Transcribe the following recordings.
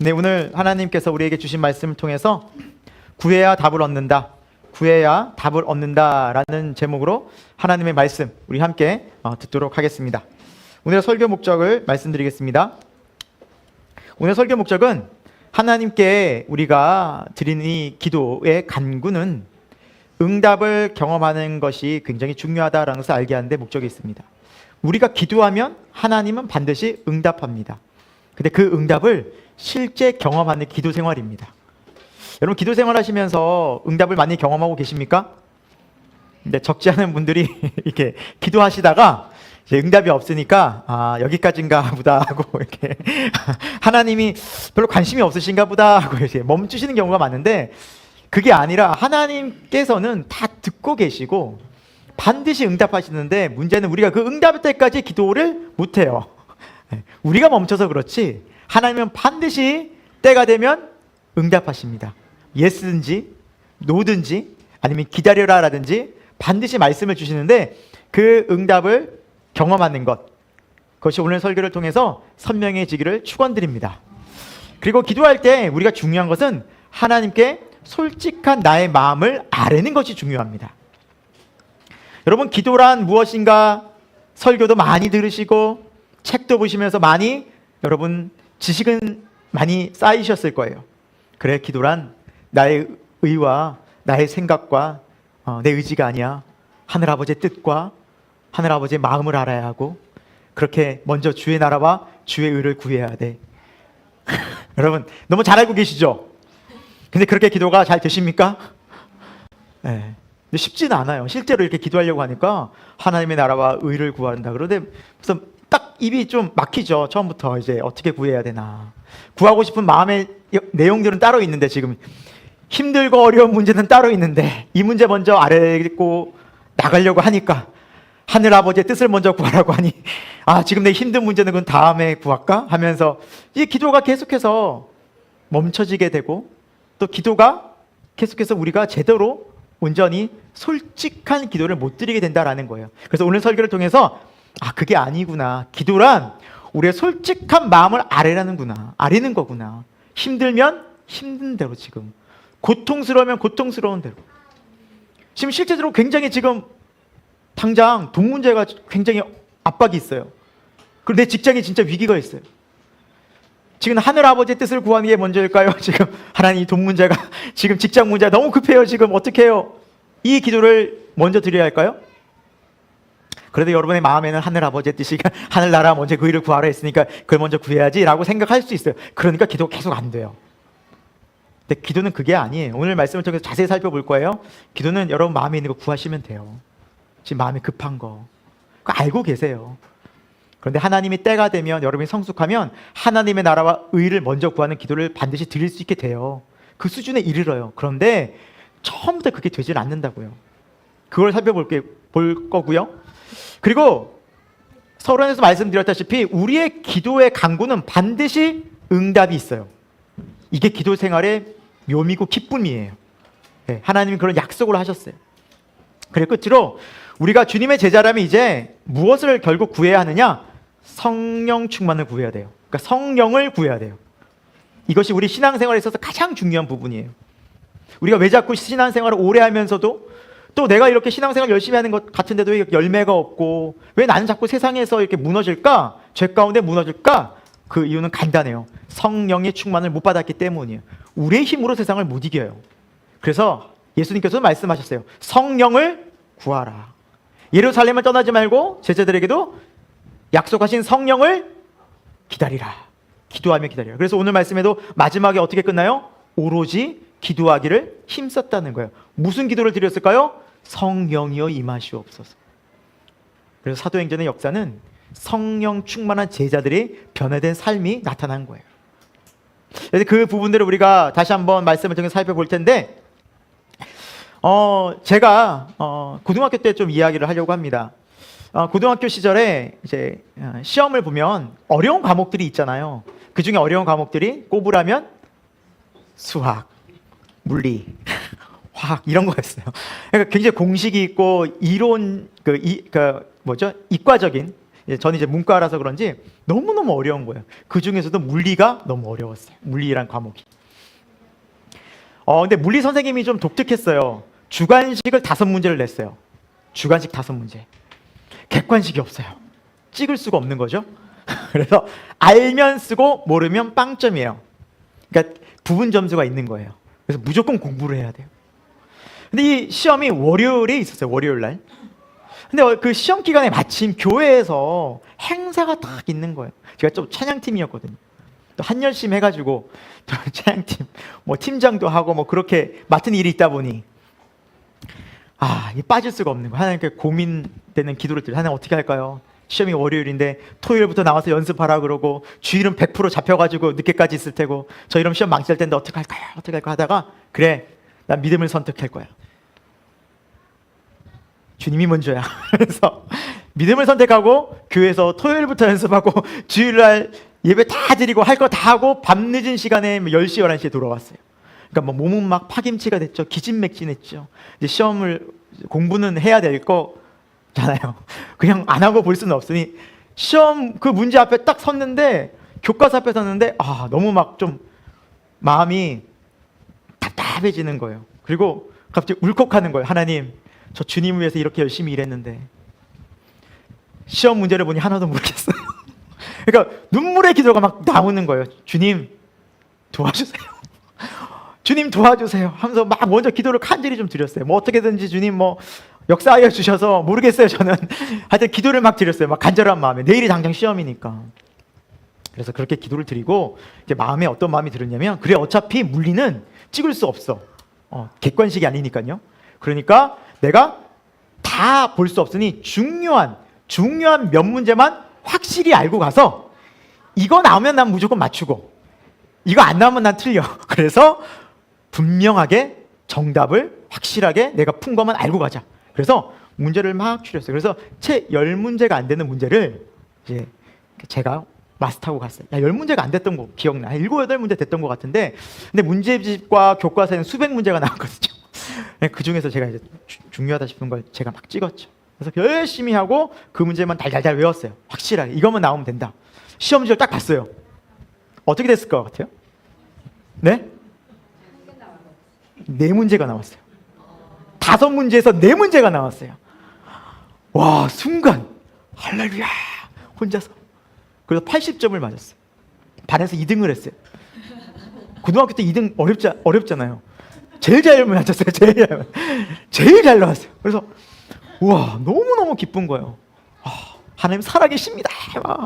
네, 오늘 하나님께서 우리에게 주신 말씀을 통해서 구해야 답을 얻는다, 구해야 답을 얻는다라는 제목으로 하나님의 말씀 우리 함께 듣도록 하겠습니다. 오늘의 설교 목적을 말씀드리겠습니다. 오늘 설교 목적은 하나님께 우리가 드리는 이 기도의 간구는 응답을 경험하는 것이 굉장히 중요하다라는 것을 알게 하는 데 목적이 있습니다. 우리가 기도하면 하나님은 반드시 응답합니다. 근데 그 응답을 실제 경험하는 기도 생활입니다. 여러분, 기도 생활 하시면서 응답을 많이 경험하고 계십니까? 근데 적지 않은 분들이 이렇게 기도하시다가 이제 응답이 없으니까 여기까지인가 보다 하고 이렇게 하나님이 별로 관심이 없으신가 보다 하고 이렇게 멈추시는 경우가 많은데, 그게 아니라 하나님께서는 다 듣고 계시고 반드시 응답하시는데, 문제는 우리가 그 응답 때까지 기도를 못해요. 우리가 멈춰서 그렇지 하나님은 반드시 때가 되면 응답하십니다. 예스든지 노든지 아니면 기다려라 라든지 반드시 말씀을 주시는데, 그 응답을 경험하는 것, 그것이 오늘 설교를 통해서 선명해지기를 축원드립니다. 그리고 기도할 때 우리가 중요한 것은 하나님께 솔직한 나의 마음을 아뢰는 것이 중요합니다. 여러분, 기도란 무엇인가 설교도 많이 들으시고 책도 보시면서 많이 여러분 지식은 많이 쌓이셨을 거예요. 그래, 기도란 나의 의와 나의 생각과 내 의지가 아니야. 하늘아버지의 뜻과 하늘아버지의 마음을 알아야 하고, 그렇게 먼저 주의 나라와 주의 의를 구해야 돼. 여러분 너무 잘 알고 계시죠? 근데 그렇게 기도가 잘 되십니까? 네. 근데 쉽지는 않아요. 실제로 이렇게 기도하려고 하니까 하나님의 나라와 의를 구한다 그러는데 그래서 딱 입이 좀 막히죠. 처음부터 이제 어떻게 구해야 되나. 구하고 싶은 마음의 내용들은 따로 있는데, 지금 힘들고 어려운 문제는 따로 있는데 이 문제 먼저 아뢰고 나가려고 하니까 하늘 아버지의 뜻을 먼저 구하라고 하니 지금 내 힘든 문제는 그건 다음에 구할까 하면서 이 기도가 계속해서 멈춰지게 되고, 또 기도가 계속해서 우리가 제대로 온전히 솔직한 기도를 못 드리게 된다라는 거예요. 그래서 오늘 설교를 통해서 그게 아니구나, 기도란 우리의 솔직한 마음을 아뢰는 거구나. 힘들면 힘든 대로, 지금 고통스러우면 고통스러운 대로, 지금 실제로 굉장히 지금 당장 돈 문제가 굉장히 압박이 있어요. 그리고 내 직장이 진짜 위기가 있어요. 지금 하늘 아버지의 뜻을 구하는 게 먼저일까요? 지금 하나님, 돈 문제가, 지금 직장 문제가 너무 급해요. 지금 어떻게 해요? 이 기도를 먼저 드려야 할까요? 그래도 여러분의 마음에는 하늘 아버지의 뜻이 하늘나라 먼저 그 일을 구하라 했으니까 그걸 먼저 구해야지 라고 생각할 수 있어요. 그러니까 기도가 계속 안 돼요. 근데 기도는 그게 아니에요. 오늘 말씀을 통해서 자세히 살펴볼 거예요. 기도는 여러분 마음에 있는 거 구하시면 돼요. 지금 마음이 급한 거 그거 알고 계세요. 그런데 하나님이 때가 되면, 여러분이 성숙하면 하나님의 나라와 의를 먼저 구하는 기도를 반드시 드릴 수 있게 돼요. 그 수준에 이르러요. 그런데 처음부터 그게 되질 않는다고요. 그걸 볼 거고요. 그리고 서론에서 말씀드렸다시피 우리의 기도의 간구는 반드시 응답이 있어요. 이게 기도 생활의 묘미고 기쁨이에요. 네, 하나님이 그런 약속을 하셨어요. 그리고 끝으로 우리가 주님의 제자라면 이제 무엇을 결국 구해야 하느냐? 성령 충만을 구해야 돼요. 그러니까 성령을 구해야 돼요. 이것이 우리 신앙생활에 있어서 가장 중요한 부분이에요. 우리가 왜 자꾸 신앙생활을 오래 하면서도 또 내가 이렇게 신앙생활 열심히 하는 것 같은데도 왜 열매가 없고, 왜 나는 자꾸 세상에서 이렇게 무너질까? 죄 가운데 무너질까? 그 이유는 간단해요. 성령의 충만을 못 받았기 때문이에요. 우리의 힘으로 세상을 못 이겨요. 그래서 예수님께서 말씀하셨어요. 성령을 구하라. 예루살렘을 떠나지 말고 제자들에게도 약속하신 성령을 기다리라. 기도하며 기다리라. 그래서 오늘 말씀에도 마지막에 어떻게 끝나요? 오로지 기도하기를 힘썼다는 거예요. 무슨 기도를 드렸을까요? 성령이여 임하시옵소서. 그래서 사도행전의 역사는 성령 충만한 제자들이 변화된 삶이 나타난 거예요. 그래서 그 부분들을 우리가 다시 한번 말씀을 통해서 살펴볼 텐데, 제가 고등학교 때 좀 이야기를 하려고 합니다. 고등학교 시절에 이제 시험을 보면 어려운 과목들이 있잖아요. 그 중에 어려운 과목들이 꼽으라면 수학, 물리, 화학 이런 거였어요. 그러니까 굉장히 공식이 있고 이론 이과적인 저는 이제 문과라서 그런지 너무너무 어려운 거예요. 그 중에서도 물리가 너무 어려웠어요. 물리란 과목이. 근데 물리 선생님이 좀 독특했어요. 주관식을 5문제를 냈어요. 주관식 5문제. 객관식이 없어요. 찍을 수가 없는 거죠. 그래서 알면 쓰고 모르면 빵점이에요. 그러니까 부분 점수가 있는 거예요. 그래서 무조건 공부를 해야 돼요. 근데 이 시험이 월요일에 있었어요. 월요일 날. 근데 그 시험 기간에 마침 교회에서 행사가 딱 있는 거예요. 제가 좀 찬양팀이었거든요. 또 한열심 해가지고 또 찬양팀 뭐 팀장도 하고 뭐 그렇게 맡은 일이 있다 보니 이게 빠질 수가 없는 거예요. 하나님께 고민되는 기도를 드려요. 하나님 어떻게 할까요? 시험이 월요일인데 토요일부터 나와서 연습하라 그러고 주일은 100% 잡혀가지고 늦게까지 있을 테고 저 이러면 시험 망칠 텐데 어떻게 할까요? 어떻게 할까 하다가 그래 난 믿음을 선택할 거야. 주님이 먼저야. 그래서 믿음을 선택하고 교회에서 토요일부터 연습하고 주일날 예배 다 드리고 할 거 다 하고 밤늦은 시간에 10시, 11시에 돌아왔어요. 그러니까 뭐 몸은 막 파김치가 됐죠. 기진맥진했죠. 이제 시험을 공부는 해야 될 거잖아요. 그냥 안 하고 볼 수는 없으니 시험 그 문제 앞에 딱 섰는데 교과서 앞에 섰는데 너무 막 좀 마음이 답답해지는 거예요. 그리고 갑자기 울컥하는 거예요. 하나님 저 주님을 위해서 이렇게 열심히 일했는데 시험 문제를 보니 하나도 모르겠어요. 그러니까 눈물의 기도가 막 나오는 거예요. 주님 도와주세요. 주님 도와주세요 하면서 막 먼저 기도를 간절히 좀 드렸어요. 뭐 어떻게든지 주님 뭐 역사하여 주셔서 모르겠어요. 저는 하여튼 기도를 막 드렸어요. 막 간절한 마음에 내일이 당장 시험이니까. 그래서 그렇게 기도를 드리고 이제 마음에 어떤 마음이 들었냐면 그래 어차피 물리는 찍을 수 없어. 객관식이 아니니까요. 그러니까 내가 다 볼 수 없으니 중요한 몇 문제만 확실히 알고 가서 이거 나오면 난 무조건 맞추고 이거 안 나오면 난 틀려. 그래서 분명하게 정답을 확실하게 내가 푼 것만 알고 가자. 그래서 문제를 막 추렸어요. 그래서 채 10문제가 안 되는 문제를 이제 제가 마스터하고 갔어요. 10문제가 안 됐던 거 기억나. 7, 8문제 됐던 것 같은데 근데 문제집과 교과서에는 수백 문제가 나왔거든요. 그 중에서 제가 이제 중요하다 싶은 걸 제가 막 찍었죠. 그래서 열심히 하고 그 문제만 달달달 외웠어요. 확실하게 이것만 나오면 된다. 시험지를 딱 봤어요. 어떻게 됐을 것 같아요? 네? 4문제가 나왔어요. 5문제에서 4문제가 나왔어요. 와 순간 할렐루야 혼자서. 그래서 80점을 맞았어요. 반에서 2등을 했어요. 고등학교 때 2등 어렵잖아요. 제일 잘 맞았어요. 제일 잘 나왔어요. 그래서 우와 너무너무 기쁜 거예요. 하나님 살아계십니다.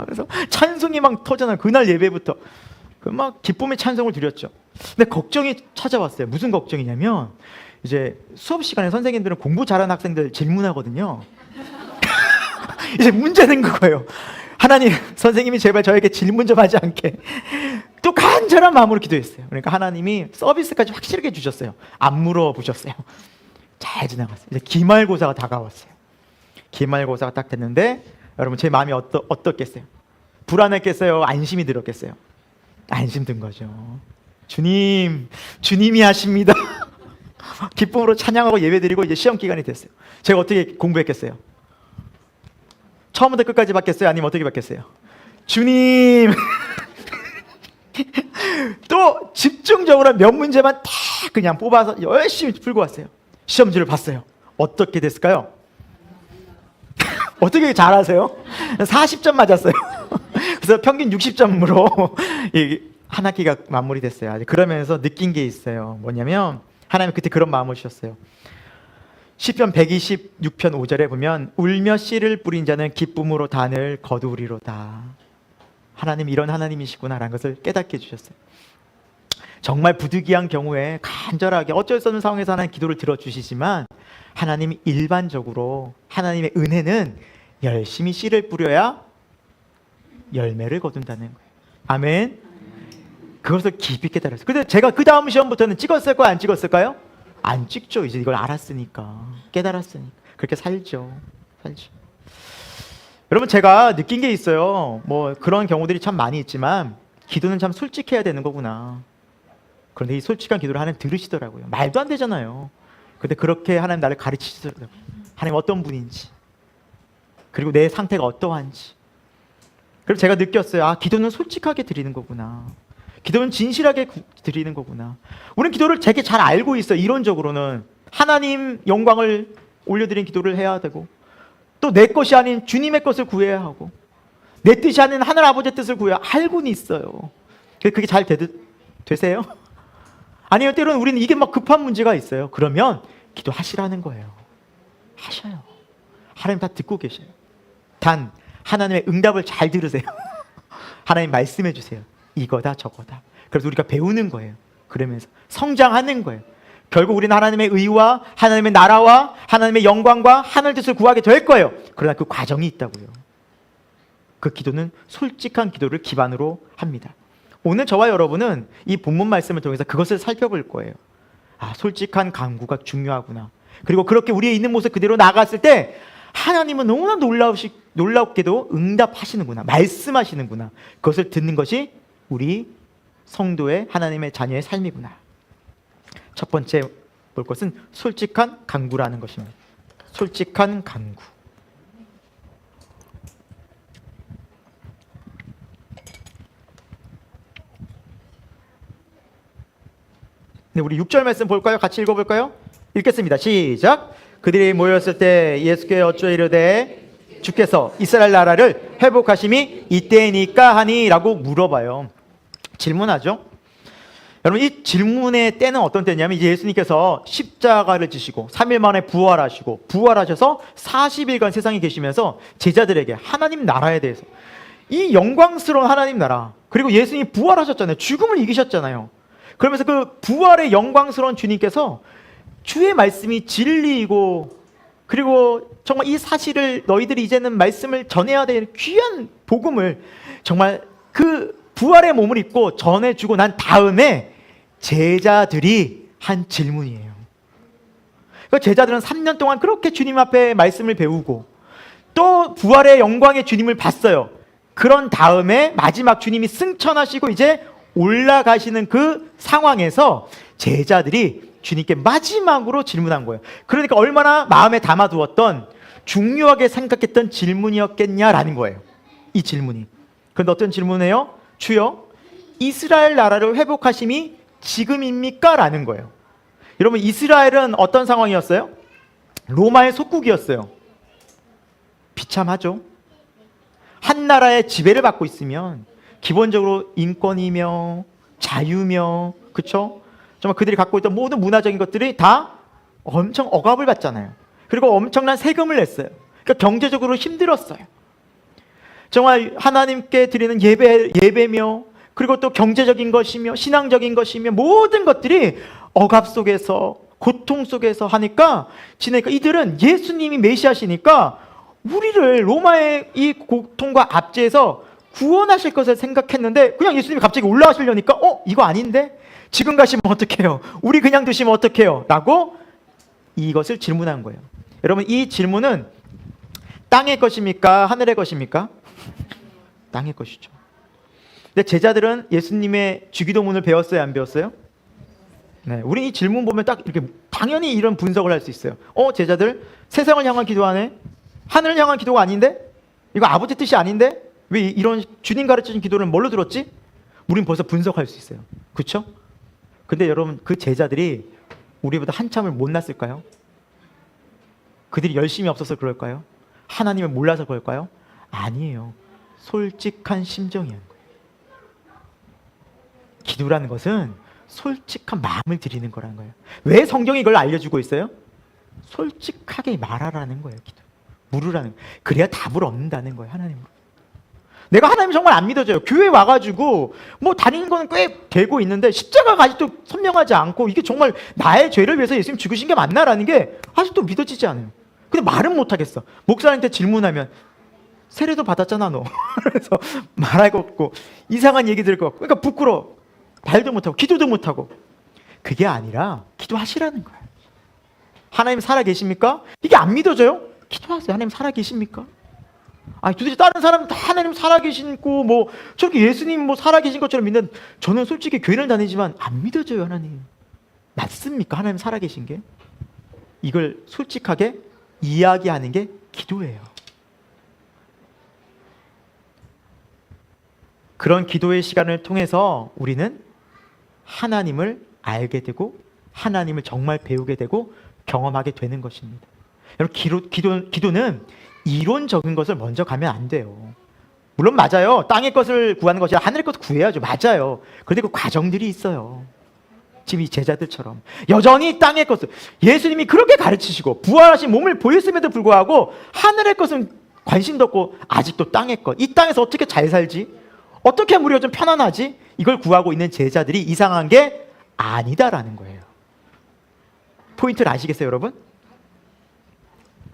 그래서 찬송이 막 터져나요. 그날 예배부터 그 막 기쁨의 찬송을 드렸죠. 근데 걱정이 찾아왔어요. 무슨 걱정이냐면 이제 수업 시간에 선생님들은 공부 잘하는 학생들 질문하거든요. 이제 문제는 그거예요. 하나님 선생님이 제발 저에게 질문 좀 하지 않게. 또 간절한 마음으로 기도했어요. 그러니까 하나님이 서비스까지 확실하게 주셨어요. 안 물어보셨어요. 잘 지나갔어요. 이제 기말고사가 다가왔어요. 기말고사가 딱 됐는데 여러분 제 마음이 어떻겠어요? 불안했겠어요? 안심이 들었겠어요? 안심 든 거죠. 주님이 하십니다. 기쁨으로 찬양하고 예배드리고 이제 시험 기간이 됐어요. 제가 어떻게 공부했겠어요? 처음부터 끝까지 받겠어요? 아니면 어떻게 받겠어요? 주님. 또 집중적으로 몇 문제만 다 그냥 뽑아서 열심히 풀고 왔어요. 시험지를 봤어요. 어떻게 됐을까요? 어떻게 잘하세요? 40점 맞았어요. 그래서 평균 60점으로 한 학기가 마무리됐어요. 그러면서 느낀 게 있어요. 뭐냐면 하나님 그때 그런 마음을 주셨어요. 시편 126편 5절에 보면 울며 씨를 뿌린 자는 기쁨으로 단을 거두리로다. 하나님 이런 하나님이시구나라는 것을 깨닫게 해주셨어요. 정말 부득이한 경우에 간절하게 어쩔 수 없는 상황에서 하나님 기도를 들어주시지만 하나님이 일반적으로 하나님의 은혜는 열심히 씨를 뿌려야 열매를 거둔다는 거예요. 아멘. 그것을 깊이 깨달았어요. 근데 제가 그 다음 시험부터는 찍었을까요? 안 찍었을까요? 안 찍죠. 이제 이걸 알았으니까, 깨달았으니까. 그렇게 살죠. 여러분 제가 느낀 게 있어요. 뭐 그런 경우들이 참 많이 있지만 기도는 참 솔직해야 되는 거구나. 그런데 이 솔직한 기도를 하나님 들으시더라고요. 말도 안 되잖아요. 근데 그렇게 하나님 나를 가르치시더라고요. 하나님 어떤 분인지, 그리고 내 상태가 어떠한지, 그래서 제가 느꼈어요. 아, 기도는 솔직하게 드리는 거구나. 기도는 진실하게 드리는 거구나. 우리는 기도를 되게 잘 알고 있어요. 이론적으로는 하나님 영광을 올려드리는 기도를 해야 되고, 또 내 것이 아닌 주님의 것을 구해야 하고, 내 뜻이 아닌 하늘 아버지의 뜻을 구해야 알고는 있어요. 그게 잘 되세요? 아니요, 때로는 우리는 이게 막 급한 문제가 있어요. 그러면 기도하시라는 거예요. 하셔요. 하나님 다 듣고 계셔요. 단 하나님의 응답을 잘 들으세요. 하나님 말씀해 주세요. 이거다 저거다. 그래서 우리가 배우는 거예요. 그러면서 성장하는 거예요. 결국 우리는 하나님의 의와 하나님의 나라와 하나님의 영광과 하늘 뜻을 구하게 될 거예요. 그러나 그 과정이 있다고요. 그 기도는 솔직한 기도를 기반으로 합니다. 오늘 저와 여러분은 이 본문 말씀을 통해서 그것을 살펴볼 거예요. 아, 솔직한 간구가 중요하구나. 그리고 그렇게 우리의 있는 모습 그대로 나갔을 때 하나님은 너무나 놀랍게도 응답하시는구나. 말씀하시는구나. 그것을 듣는 것이 우리 성도의 하나님의 자녀의 삶이구나. 첫 번째 볼 것은 솔직한 간구라는 것입니다. 솔직한 간구. 네, 우리 6절 말씀 볼까요? 같이 읽어볼까요? 읽겠습니다. 시작. 그들이 모였을 때 예수께 어찌 이르되 주께서 이스라엘 나라를 회복하심이 이때니까 하니 라고 물어봐요. 질문하죠. 여러분, 이 질문의 때는 어떤 때냐면 이제 예수님께서 십자가를 지시고 3일 만에 부활하셔서 40일간 세상에 계시면서 제자들에게 하나님 나라에 대해서, 이 영광스러운 하나님 나라, 그리고 예수님이 부활하셨잖아요. 죽음을 이기셨잖아요. 그러면서 그 부활의 영광스러운 주님께서 주의 말씀이 진리이고, 그리고 정말 이 사실을 너희들이 이제는 말씀을 전해야 될 귀한 복음을 정말 그 부활의 몸을 입고 전해주고 난 다음에 제자들이 한 질문이에요. 그러니까 제자들은 3년 동안 그렇게 주님 앞에 말씀을 배우고 또 부활의 영광의 주님을 봤어요. 그런 다음에 마지막 주님이 승천하시고 이제 올라가시는 그 상황에서 제자들이 주님께 마지막으로 질문한 거예요. 그러니까 얼마나 마음에 담아두었던, 중요하게 생각했던 질문이었겠냐라는 거예요. 이 질문이. 그런데 어떤 질문이에요? 주여, 이스라엘 나라를 회복하심이 지금입니까? 라는 거예요. 여러분, 이스라엘은 어떤 상황이었어요? 로마의 속국이었어요. 비참하죠. 한 나라의 지배를 받고 있으면 기본적으로 인권이며 자유며, 그렇죠? 정말 그들이 갖고 있던 모든 문화적인 것들이 다 엄청 억압을 받잖아요. 그리고 엄청난 세금을 냈어요. 그러니까 경제적으로 힘들었어요. 정말 하나님께 드리는 예배며, 그리고 또 경제적인 것이며 신앙적인 것이며 모든 것들이 억압 속에서, 고통 속에서 하니까 지내니까 이들은 예수님이 메시아시니까 우리를 로마의 이 고통과 압제에서 구원하실 것을 생각했는데, 그냥 예수님이 갑자기 올라가시려니까 이거 아닌데? 지금 가시면 어떡해요? 우리 그냥 두시면 어떡해요? 라고 이것을 질문한 거예요. 여러분, 이 질문은 땅의 것입니까? 하늘의 것입니까? 땅의 것이죠. 근데 제자들은 예수님의 주기도문을 배웠어요? 안 배웠어요? 네, 우리 이 질문 보면 딱 이렇게 당연히 이런 분석을 할 수 있어요. 제자들 세상을 향한 기도하네? 하늘을 향한 기도가 아닌데? 이거 아버지 뜻이 아닌데? 왜 이런 주님 가르치신 기도를 뭘로 들었지? 우린 벌써 분석할 수 있어요. 그렇죠? 근데 여러분, 그 제자들이 우리보다 한참을 못났을까요? 그들이 열심히 없어서 그럴까요? 하나님을 몰라서 그럴까요? 아니에요. 솔직한 심정이었는 거예요. 기도라는 것은 솔직한 마음을 드리는 거라는 거예요. 왜 성경이 이걸 알려주고 있어요? 솔직하게 말하라는 거예요. 기도. 물으라는 거예요. 그래야 답을 얻는다는 거예요. 하나님으로. 내가 하나님 정말 안 믿어져요. 교회 와가지고 뭐 다니는 거는 꽤 되고 있는데 십자가가 아직도 선명하지 않고, 이게 정말 나의 죄를 위해서 예수님 죽으신 게 맞나라는 게 아직도 믿어지지 않아요. 근데 말은 못하겠어. 목사님한테 질문하면 세례도 받았잖아 너. 그래서 말할 거 없고 이상한 얘기 들을 거 같고, 그러니까 부끄러워. 말도 못하고 기도도 못하고. 그게 아니라 기도하시라는 거예요. 하나님 살아계십니까? 이게 안 믿어져요? 기도하세요. 하나님 살아계십니까? 아니, 도대체 다른 사람은 다 하나님 살아계시고 뭐 저렇게 예수님 뭐 살아계신 것처럼 믿는, 저는 솔직히 교회를 다니지만 안 믿어져요. 하나님 맞습니까? 하나님 살아계신 게? 이걸 솔직하게 이야기하는 게 기도예요. 그런 기도의 시간을 통해서 우리는 하나님을 알게 되고 하나님을 정말 배우게 되고 경험하게 되는 것입니다. 여러분, 기도는 이론적인 것을 먼저 가면 안 돼요. 물론 맞아요. 땅의 것을 구하는 것이 아니라 하늘의 것을 구해야죠. 맞아요. 그런데 그 과정들이 있어요. 지금 이 제자들처럼 여전히 땅의 것을, 예수님이 그렇게 가르치시고 부활하신 몸을 보였음에도 불구하고 하늘의 것은 관심도 없고 아직도 땅의 것, 이 땅에서 어떻게 잘 살지? 어떻게 하면 우리가 좀 편안하지? 이걸 구하고 있는 제자들이 이상한 게 아니다라는 거예요. 포인트를 아시겠어요, 여러분?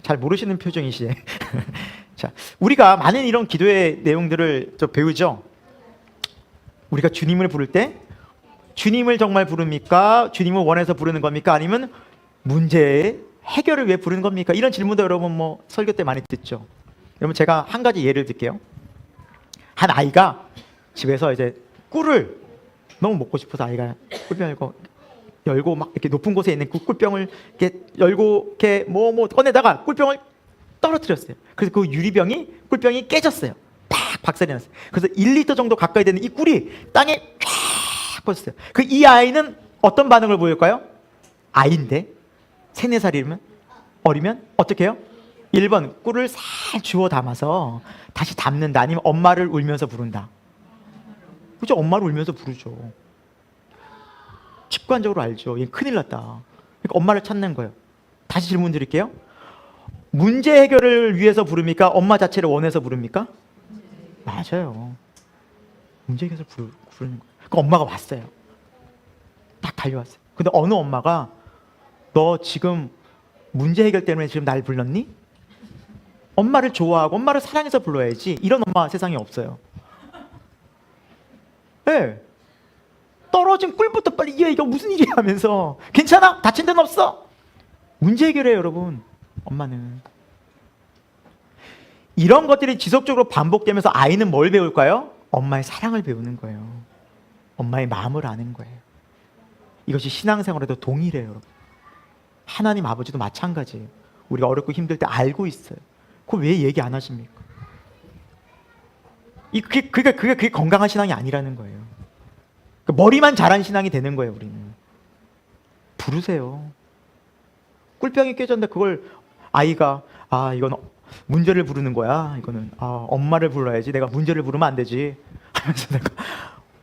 잘 모르시는 표정이시네. 자, 우리가 많은 이런 기도의 내용들을 좀 배우죠. 우리가 주님을 부를 때 주님을 정말 부릅니까? 주님을 원해서 부르는 겁니까? 아니면 문제의 해결을 위해 부르는 겁니까? 이런 질문도 여러분 뭐 설교 때 많이 듣죠. 여러분, 제가 한 가지 예를 들게요. 한 아이가 집에서 이제 꿀을 너무 먹고 싶어서 아이가 꿀병 열고 막 이렇게 높은 곳에 있는 그 꿀병을 이렇게 열고 이렇게 뭐 꺼내다가 꿀병을 떨어뜨렸어요. 그래서 그 꿀병이 깨졌어요. 딱 박살이 났어요. 그래서 1리터 정도 가까이 되는 이 꿀이 땅에 쫙 퍼졌어요. 이 아이는 어떤 반응을 보일까요? 아이인데 3, 4살이면 어리면 어떻게 해요? 1번, 꿀을 살 주워 담아서 다시 담는다. 아니면 엄마를 울면서 부른다. 그죠? 엄마를 울면서 부르죠. 직관적으로 알죠. 얘 큰일 났다. 그러니까 엄마를 찾는 거예요. 다시 질문 드릴게요. 문제 해결을 위해서 부릅니까? 엄마 자체를 원해서 부릅니까? 맞아요. 문제 해결을 부르는 거예요. 그러니까 엄마가 왔어요. 딱 달려왔어요. 근데 어느 엄마가 너 지금 문제 해결 때문에 지금 날 불렀니? 엄마를 좋아하고 엄마를 사랑해서 불러야지. 이런 엄마 세상에 없어요. 네. 떨어진 꿀부터 빨리 이거 무슨 일이야 하면서 괜찮아? 다친 데는 없어? 문제 해결해요, 여러분. 엄마는. 이런 것들이 지속적으로 반복되면서 아이는 뭘 배울까요? 엄마의 사랑을 배우는 거예요. 엄마의 마음을 아는 거예요. 이것이 신앙생활에도 동일해요, 여러분. 하나님 아버지도 마찬가지예요. 우리가 어렵고 힘들 때 알고 있어요. 그걸 왜 얘기 안 하십니까? 그게 건강한 신앙이 아니라는 거예요. 머리만 자란 신앙이 되는 거예요, 우리는. 부르세요. 꿀병이 깨졌는데 그걸 아이가 이건 문제를 부르는 거야. 이거는 엄마를 불러야지. 내가 문제를 부르면 안 되지. 하면서 내가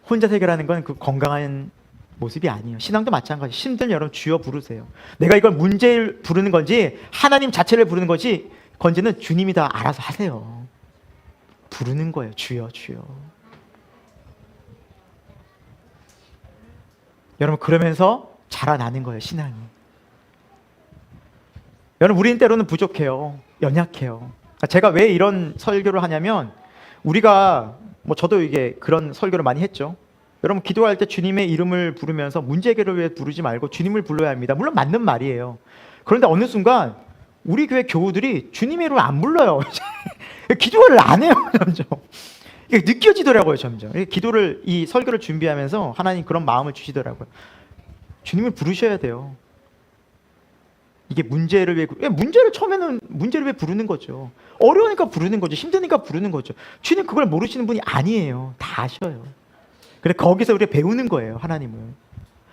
혼자 해결하는 건 그 건강한 모습이 아니에요. 신앙도 마찬가지. 힘든 여러분 주여 부르세요. 내가 이걸 문제를 부르는 건지 하나님 자체를 부르는 건지는 주님이 다 알아서 하세요. 부르는 거예요. 주여 주여. 여러분, 그러면서 자라나는 거예요, 신앙이. 여러분, 우리는 때로는 부족해요. 연약해요. 제가 왜 이런 설교를 하냐면, 우리가 저도 이게 그런 설교를 많이 했죠. 여러분, 기도할 때 주님의 이름을 부르면서 문제 해결을 위해 부르지 말고 주님을 불러야 합니다. 물론 맞는 말이에요. 그런데 어느 순간 우리 교회 교우들이 주님의 이름을 안 불러요. 기도를 안 해요, 점점. 이게 느껴지더라고요, 점점. 이 설교를 준비하면서 하나님 그런 마음을 주시더라고요. 주님을 부르셔야 돼요. 이게 문제를 처음에는 문제를 왜 부르는 거죠. 어려우니까 부르는 거죠. 힘드니까 부르는 거죠. 주님 그걸 모르시는 분이 아니에요. 다 아셔요. 그래, 거기서 우리가 배우는 거예요, 하나님을.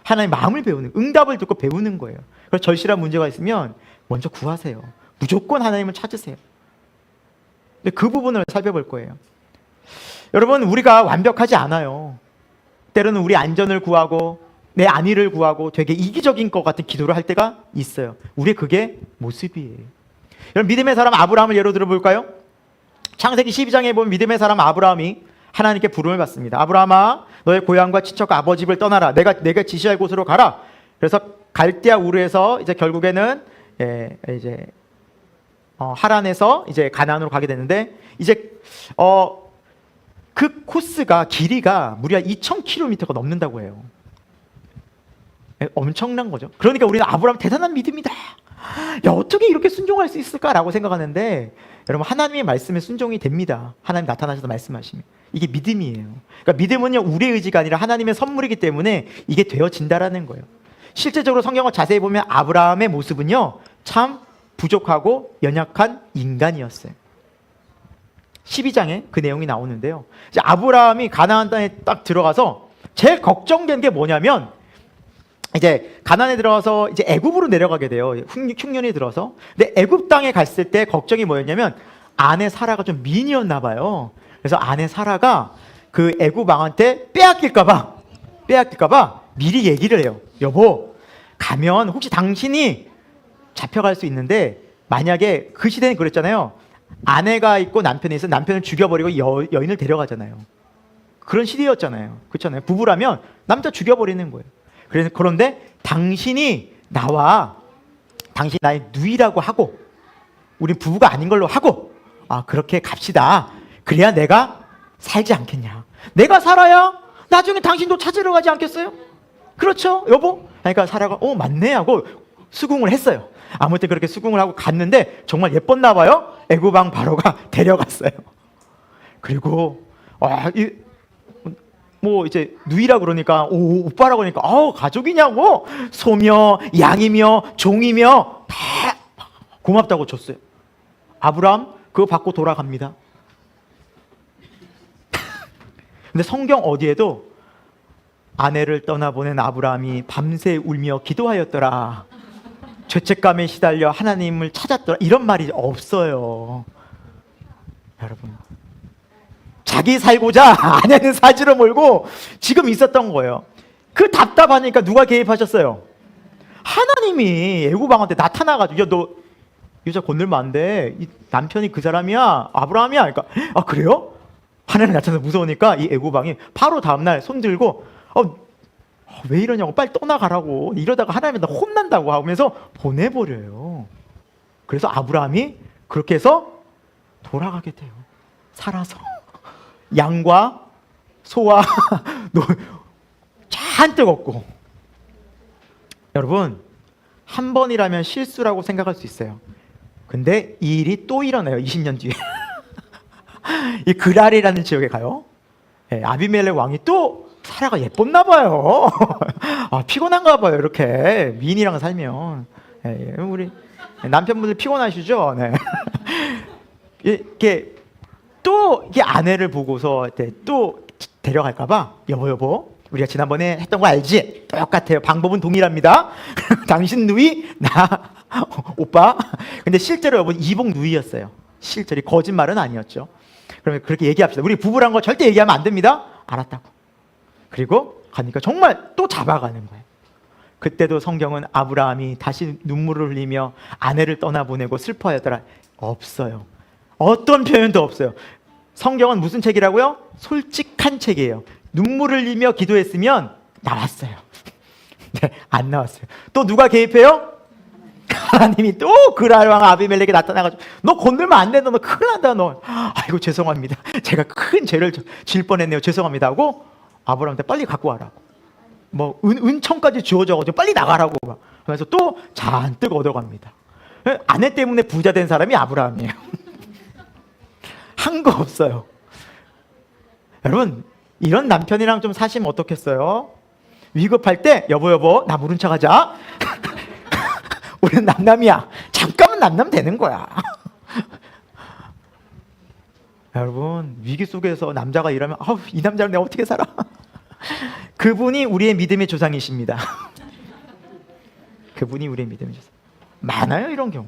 하나님 마음을 배우는, 응답을 듣고 배우는 거예요. 그래서 절실한 문제가 있으면 먼저 구하세요. 무조건 하나님을 찾으세요. 근데 그 부분을 살펴볼 거예요. 여러분, 우리가 완벽하지 않아요. 때로는 우리 안전을 구하고 내 안위를 구하고 되게 이기적인 것 같은 기도를 할 때가 있어요. 우리의 그게 모습이에요. 여러분, 믿음의 사람 아브라함을 예로 들어볼까요? 창세기 12장에 보면 믿음의 사람 아브라함이 하나님께 부름을 받습니다. 아브라함아, 너의 고향과 친척과 아버지 집을 떠나라. 내가 지시할 곳으로 가라. 그래서 갈대아 우르에서 이제 결국에는 하란에서 이제 가나안으로 가게 되는데, 이제 그 코스가 길이가 무려 2,000km가 넘는다고 해요. 엄청난 거죠. 그러니까 우리는 아브라함 대단한 믿음이다. 야, 어떻게 이렇게 순종할 수 있을까라고 생각하는데, 여러분, 하나님의 말씀에 순종이 됩니다. 하나님 나타나셔서 말씀하시면. 이게 믿음이에요. 그러니까 믿음은요, 우리의 의지가 아니라 하나님의 선물이기 때문에 이게 되어진다라는 거예요. 실제적으로 성경을 자세히 보면 아브라함의 모습은요, 참 부족하고 연약한 인간이었어요. 12장에 그 내용이 나오는데요. 이제 아브라함이 가나안 땅에 딱 들어가서 제일 걱정된 게 뭐냐면, 이제 가나안에 들어가서 이제 애굽으로 내려가게 돼요. 흉년이 들어서. 근데 애굽 땅에 갔을 때 걱정이 뭐였냐면, 아내 사라가 좀 미인이었나 봐요. 그래서 아내 사라가 그 애굽 왕한테 빼앗길까봐 미리 얘기를 해요. 여보, 가면 혹시 당신이 잡혀갈 수 있는데, 만약에 그 시대는 그랬잖아요. 아내가 있고 남편이 있어 남편을 죽여버리고 여인을 데려가잖아요. 그런 시대였잖아요. 그렇잖아요. 부부라면 남자 죽여버리는 거예요. 그런데 당신이 당신 나의 누이라고 하고, 우리 부부가 아닌 걸로 하고, 그렇게 갑시다. 그래야 내가 살지 않겠냐. 내가 살아야 나중에 당신도 찾으러 가지 않겠어요? 그렇죠, 여보? 그러니까 사라가 맞네 하고 수긍을 했어요. 아무튼 그렇게 수긍을 하고 갔는데 정말 예뻤나 봐요. 애굽 왕 바로가 데려갔어요. 그리고 뭐 이제 누이라 그러니까 오빠라고 그러니까 가족이냐고, 소며 양이며 종이며 다 고맙다고 줬어요. 아브라함 그거 받고 돌아갑니다. 근데 성경 어디에도 아내를 떠나보낸 아브라함이 밤새 울며 기도하였더라, 죄책감에 시달려 하나님을 찾았더라, 이런 말이 없어요. 여러분, 자기 살고자 아내는 사지로 몰고 지금 있었던 거예요. 그 답답하니까 누가 개입하셨어요? 하나님이 애굽 왕한테 나타나가지고, 야, 너 여자 건들면 안 돼. 이 남편이 그 사람이야, 아브라함이야. 그러니까 그래요? 하나님 나타나서 무서우니까 이 애굽 왕이 바로 다음날 손 들고 왜 이러냐고, 빨리 떠나가라고, 이러다가 하나님이 나 혼난다고 하면서 보내버려요. 그래서 아브라함이 그렇게 해서 돌아가게 돼요. 살아서 양과 소와 잔뜩 얻고. 여러분, 한 번이라면 실수라고 생각할 수 있어요. 근데 이 일이 또 일어나요. 20년 뒤에 이 그랄이라는 지역에 가요. 아비멜렉 왕이 또 사라가 예뻤나 봐요. 피곤한가 봐요. 이렇게 미인이랑 살면. 우리 남편분들 피곤하시죠? 네. 이렇게 또 이게 아내를 보고서 또 데려갈까봐, 여보 우리가 지난번에 했던 거 알지? 똑같아요. 방법은 동일합니다. 당신 누이, 나 오빠. 근데 실제로 여러분 이복 누이였어요. 실제로 거짓말은 아니었죠. 그러면 그렇게 얘기합시다. 우리 부부란 거 절대 얘기하면 안 됩니다. 알았다고. 그리고 가니까 정말 또 잡아가는 거예요. 그때도 성경은 아브라함이 다시 눈물을 흘리며 아내를 떠나보내고 슬퍼하더라 없어요. 어떤 표현도 없어요. 성경은 무슨 책이라고요? 솔직한 책이에요. 눈물을 흘리며 기도했으면 나왔어요. 네, 안 나왔어요. 또 누가 개입해요? 하나님이 또 그랄 왕 아비멜렉에 나타나가지고, 너 건들면 안 된다, 너 큰일 난다, 너. 아이고 죄송합니다, 제가 큰 죄를 질 뻔했네요, 죄송합니다 하고 아브라함한테 빨리 갖고 와라고, 뭐 은총까지 주어져가지고 빨리 나가라고 막 하면서 또 잔뜩 얻어갑니다. 아내 때문에 부자 된 사람이 아브라함이에요. 한 거 없어요. 여러분, 이런 남편이랑 좀 사시면 어떻겠어요? 위급할 때 여보 나 모른 척 하자. 우리는 남남이야. 잠깐만 남남 되는 거야. 여러분, 위기 속에서 남자가 이러면 이 남자를 내가 어떻게 살아? 그분이 우리의 믿음의 조상이십니다. 그분이 우리의 믿음의 조상. 많아요 이런 경우.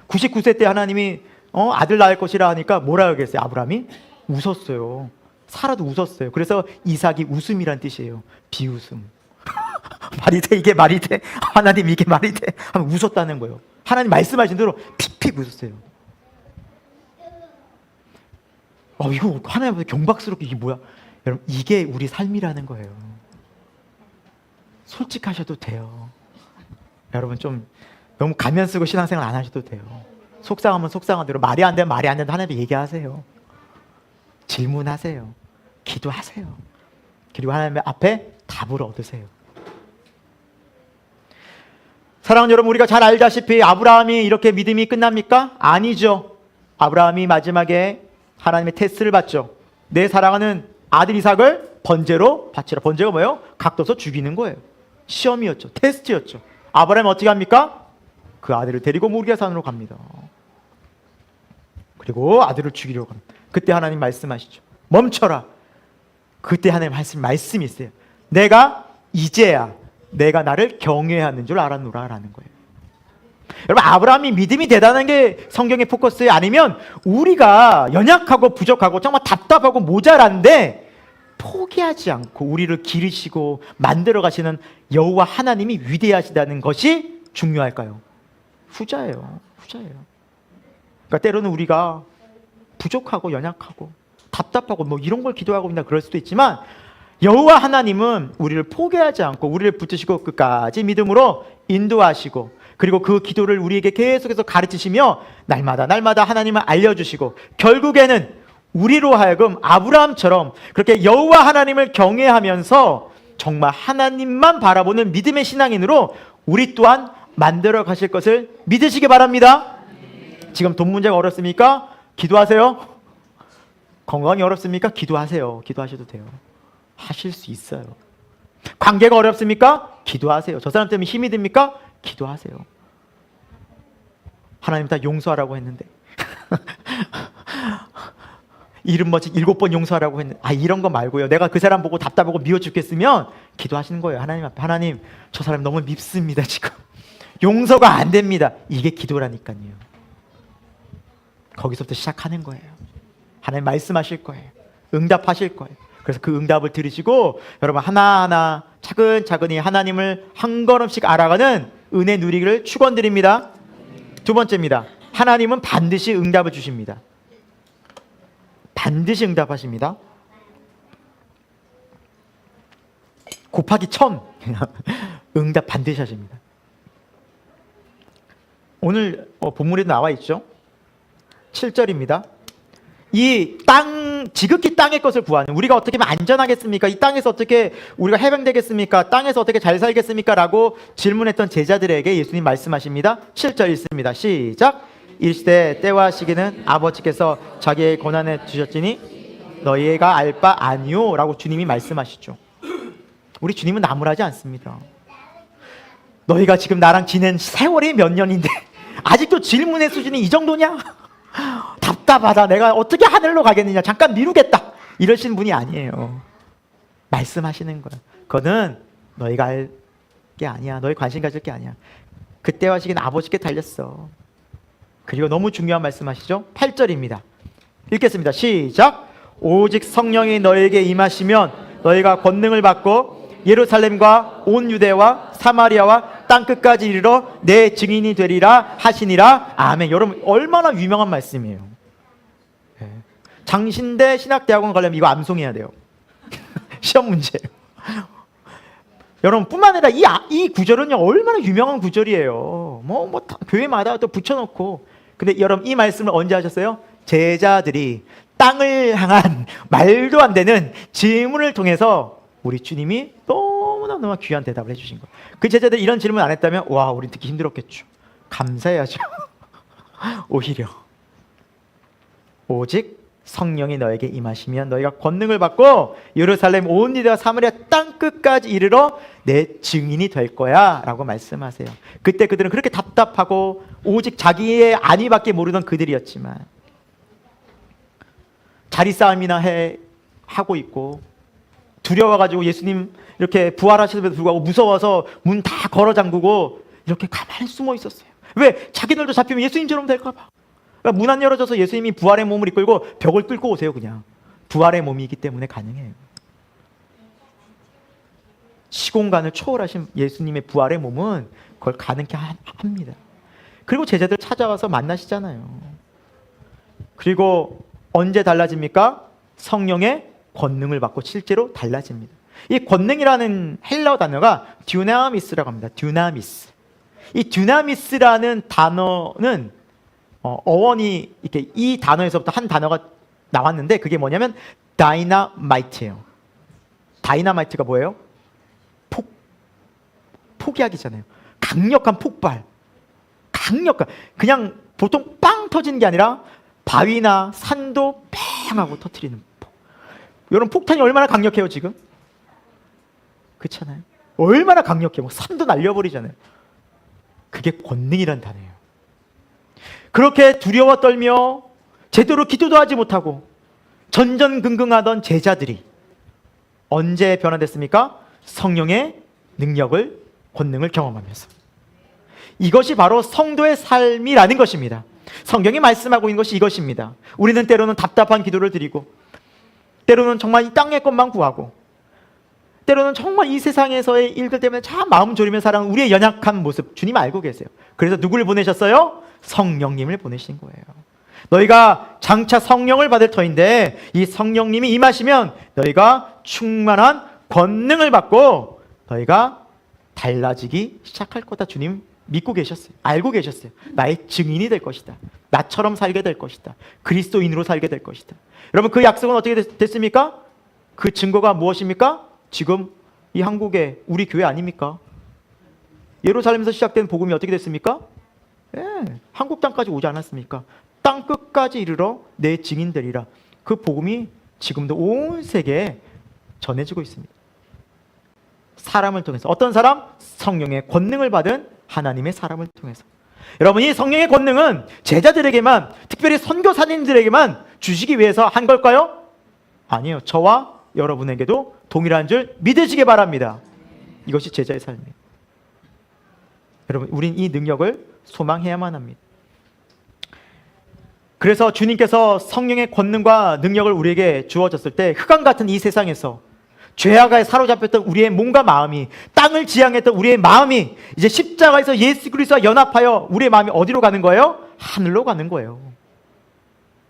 99세 때 하나님이 아들 낳을 것이라 하니까 뭐라 하겠어요? 아브라함이 웃었어요. 사라도 웃었어요. 그래서 이삭이 웃음이란 뜻이에요. 비웃음. 말이 돼? 이게 말이 돼? 하나님 이게 말이 돼? 하면 웃었다는 거예요. 하나님 말씀하신 대로 픽픽 웃었어요. 이거 하나님 경박스럽게, 이게 뭐야? 여러분, 이게 우리 삶이라는 거예요. 솔직하셔도 돼요. 여러분, 좀 너무 가면 쓰고 신앙생활 안 하셔도 돼요. 속상하면 속상한 대로, 말이 안 되면 말이 안 된다 하나님께 얘기하세요. 질문하세요. 기도하세요. 그리고 하나님 앞에 답을 얻으세요. 사랑하는 여러분, 우리가 잘 알다시피 아브라함이 이렇게 믿음이 끝납니까? 아니죠. 아브라함이 마지막에 하나님의 테스트를 받죠. 내 사랑하는 아들 이삭을 번제로 바치라. 번제가 뭐예요? 각도서 죽이는 거예요. 시험이었죠. 테스트였죠. 아브라함이 어떻게 합니까? 그 아들을 데리고 모리아 산으로 갑니다. 그리고 아들을 죽이려고 합니다. 그때 하나님 말씀하시죠. 멈춰라. 그때 하나님 말씀이 있어요. 내가 이제야 내가 나를 경외하는 줄 알았노라 라는 거예요. 여러분, 아브라함이 믿음이 대단한 게 성경의 포커스에 아니면 우리가 연약하고 부족하고 정말 답답하고 모자란데 포기하지 않고 우리를 기르시고 만들어 가시는 여호와 하나님이 위대하시다는 것이 중요할까요? 후자예요. 그러니까 때로는 우리가 부족하고 연약하고 답답하고 뭐 이런 걸 기도하고 있나 그럴 수도 있지만 여호와 하나님은 우리를 포기하지 않고 우리를 붙드시고 끝까지 믿음으로 인도하시고 그리고 그 기도를 우리에게 계속해서 가르치시며 날마다 하나님을 알려주시고 결국에는 우리로 하여금 아브라함처럼 그렇게 여호와 하나님을 경외하면서 정말 하나님만 바라보는 믿음의 신앙인으로 우리 또한 만들어 가실 것을 믿으시기 바랍니다. 지금 돈 문제가 어렵습니까? 기도하세요. 건강이 어렵습니까? 기도하세요. 기도하셔도 돼요. 하실 수 있어요. 관계가 어렵습니까? 기도하세요. 저 사람 때문에 힘이 듭니까? 기도하세요. 하나님 다 용서하라고 했는데 이름 멋진 7번 용서하라고 했는데 이런 거 말고요. 내가 그 사람 보고 답답하고 미워 죽겠으면 기도하시는 거예요. 하나님 앞에 하나님 저 사람 너무 밉습니다. 지금 용서가 안 됩니다. 이게 기도라니까요. 거기서부터 시작하는 거예요. 하나님 말씀하실 거예요. 응답하실 거예요. 그래서 그 응답을 들으시고 여러분 하나하나 차근차근히 하나님을 한 걸음씩 알아가는 은혜 누리기를 축원드립니다. 두 번째입니다. 하나님은 반드시 응답을 주십니다. 반드시 응답하십니다. 곱하기 1000 응답 반드시 하십니다. 오늘 본문에도 나와 있죠. 7절입니다. 이 지극히 땅의 것을 구하는 우리가 어떻게 하면 안전하겠습니까? 이 땅에서 어떻게 우리가 해방되겠습니까? 땅에서 어떻게 잘 살겠습니까? 라고 질문했던 제자들에게 예수님 말씀하십니다. 7절 읽습니다. 시작. 일시되 때와 시기는 아버지께서 자기의 권한에 주셨지니 너희가 알 바 아니오 라고 주님이 말씀하시죠. 우리 주님은 나무라지 않습니다. 너희가 지금 나랑 지낸 세월이 몇 년인데 아직도 질문의 수준이 이 정도냐? 답답하다. 내가 어떻게 하늘로 가겠느냐? 잠깐 미루겠다. 이러신 분이 아니에요. 말씀하시는 거예요. 그거는 너희가 알 게 아니야. 너희 관심 가질 게 아니야. 그때와 시기는 아버지께 달렸어. 그리고 너무 중요한 말씀하시죠. 8절입니다. 읽겠습니다. 시작. 오직 성령이 너에게 임하시면 너희가 권능을 받고 예루살렘과 온 유대와 사마리아와 땅끝까지 이르러 내 증인이 되리라 하시니라. 아멘. 여러분 얼마나 유명한 말씀이에요. 장신대 신학대학원 가려면 이거 암송해야 돼요. 시험 문제예요. 여러분 뿐만 아니라 이 구절은요 얼마나 유명한 구절이에요. 교회마다 또 붙여놓고. 근데 여러분 이 말씀을 언제 하셨어요? 제자들이 땅을 향한 말도 안 되는 질문을 통해서 우리 주님이 너무나 귀한 대답을 해주신 거예요. 그 제자들이 이런 질문 안 했다면 와 우린 듣기 힘들었겠죠. 감사해야죠. 오히려 오직 성령이 너에게 임하시면 너희가 권능을 받고 예루살렘 온 유대와 사마리아 땅끝까지 이르러 내 증인이 될 거야 라고 말씀하세요. 그때 그들은 그렇게 답답하고 오직 자기의 안위밖에 모르던 그들이었지만 자리 싸움이나 하고 있고 두려워가지고 예수님 이렇게 부활하시는데도 불구하고 무서워서 문 다 걸어 잠그고 이렇게 가만히 숨어 있었어요. 왜? 자기들도 잡히면 예수님처럼 될까 봐. 그러니까 문 안 열어져서 예수님이 부활의 몸을 이끌고 벽을 뚫고 오세요. 그냥 부활의 몸이기 때문에 가능해요. 시공간을 초월하신 예수님의 부활의 몸은 그걸 가능케 합니다. 그리고 제자들 찾아와서 만나시잖아요. 그리고 언제 달라집니까? 성령의 권능을 받고 실제로 달라집니다. 이 권능이라는 헬라어 단어가 듀나미스라고 합니다. 듀나미스. 이 듀나미스라는 단어는 어원이 이렇게 이 단어에서부터 한 단어가 나왔는데 그게 뭐냐면 다이나마이트예요. 다이나마이트가 뭐예요? 폭약이잖아요. 강력한 폭발. 강력한 그냥 보통 빵 터지는 게 아니라 바위나 산도 팽 하고 터뜨리는 폭. 여러분 폭탄이 얼마나 강력해요 지금? 그렇잖아요. 얼마나 강력해. 산도 날려버리잖아요. 그게 권능이란 단어예요. 그렇게 두려워 떨며 제대로 기도도 하지 못하고 전전긍긍하던 제자들이 언제 변화됐습니까? 성령의 능력을, 권능을 경험하면서. 이것이 바로 성도의 삶이라는 것입니다. 성경이 말씀하고 있는 것이 이것입니다. 우리는 때로는 답답한 기도를 드리고, 때로는 정말 이 땅의 것만 구하고, 때로는 정말 이 세상에서의 일들 때문에 참 마음 졸이며 살아가는 우리의 연약한 모습 주님 알고 계세요. 그래서 누구를 보내셨어요? 성령님을 보내신 거예요. 너희가 장차 성령을 받을 터인데 이 성령님이 임하시면 너희가 충만한 권능을 받고 너희가 달라지기 시작할 거다. 주님 믿고 계셨어요. 알고 계셨어요. 나의 증인이 될 것이다. 나처럼 살게 될 것이다. 그리스도인으로 살게 될 것이다. 여러분, 그 약속은 어떻게 됐습니까? 그 증거가 무엇입니까? 지금 이 한국의 우리 교회 아닙니까? 예루살렘에서 시작된 복음이 어떻게 됐습니까? 한국 땅까지 오지 않았습니까? 땅 끝까지 이르러 내 증인되리라. 그 복음이 지금도 온 세계에 전해지고 있습니다. 사람을 통해서. 어떤 사람? 성령의 권능을 받은 하나님의 사람을 통해서. 여러분, 이 성령의 권능은 제자들에게만, 특별히 선교사님들에게만 주시기 위해서 한 걸까요? 아니에요. 저와 여러분에게도 동일한 줄 믿으시기 바랍니다. 이것이 제자의 삶이에요. 여러분, 우린 이 능력을 소망해야만 합니다. 그래서 주님께서 성령의 권능과 능력을 우리에게 주어졌을 때 흑암 같은 이 세상에서 죄악에 사로잡혔던 우리의 몸과 마음이, 땅을 지향했던 우리의 마음이 이제 십자가에서 예수 그리스도와 연합하여 우리의 마음이 어디로 가는 거예요? 하늘로 가는 거예요.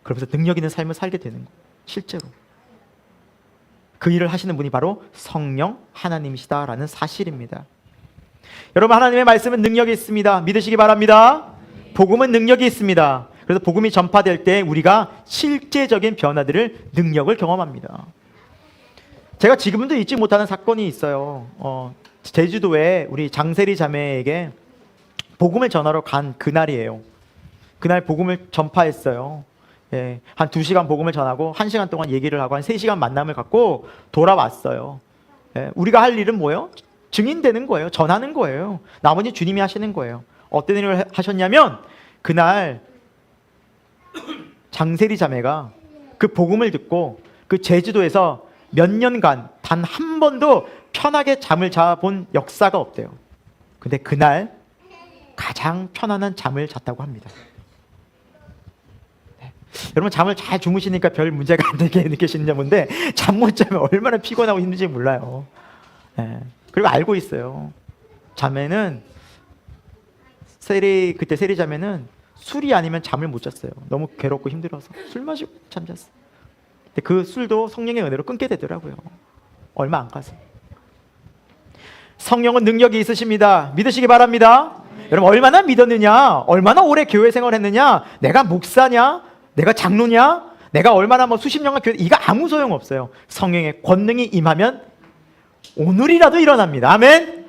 그러면서 능력 있는 삶을 살게 되는 거예요. 실제로. 그 일을 하시는 분이 바로 성령 하나님이시다라는 사실입니다. 여러분, 하나님의 말씀은 능력이 있습니다. 믿으시기 바랍니다. 복음은 능력이 있습니다. 그래서 복음이 전파될 때 우리가 실제적인 변화들을, 능력을 경험합니다. 제가 지금도 잊지 못하는 사건이 있어요. 제주도에 우리 장세리 자매에게 복음을 전하러 간 그날이에요. 그날 복음을 전파했어요. 예, 한 2시간 복음을 전하고 1시간 동안 얘기를 하고 한 3시간 만남을 갖고 돌아왔어요. 예, 우리가 할 일은 뭐예요? 증인되는 거예요. 전하는 거예요. 나머지 주님이 하시는 거예요. 어떤 일을 하셨냐면, 그날 장세리 자매가 그 복음을 듣고 그 제주도에서 몇 년간 단 한 번도 편하게 잠을 자본 역사가 없대요. 근데 그날 가장 편안한 잠을 잤다고 합니다. 네. 여러분, 잠을 잘 주무시니까 별 문제가 안 되게 느끼시는 건데, 잠 못 자면 얼마나 피곤하고 힘든지 몰라요. 네. 그리고 알고 있어요. 자매는 그때 세리 자매는 술이 아니면 잠을 못 잤어요. 너무 괴롭고 힘들어서 술 마시고 잠잤어요. 근데 그 술도 성령의 은혜로 끊게 되더라고요. 얼마 안 가서. 성령은 능력이 있으십니다. 믿으시기 바랍니다. 여러분, 얼마나 믿었느냐, 얼마나 오래 교회 생활했느냐, 내가 목사냐, 내가 장로냐, 내가 얼마나 수십 년간 교회, 이거 아무 소용 없어요. 성령의 권능이 임하면 오늘이라도 일어납니다. 아멘.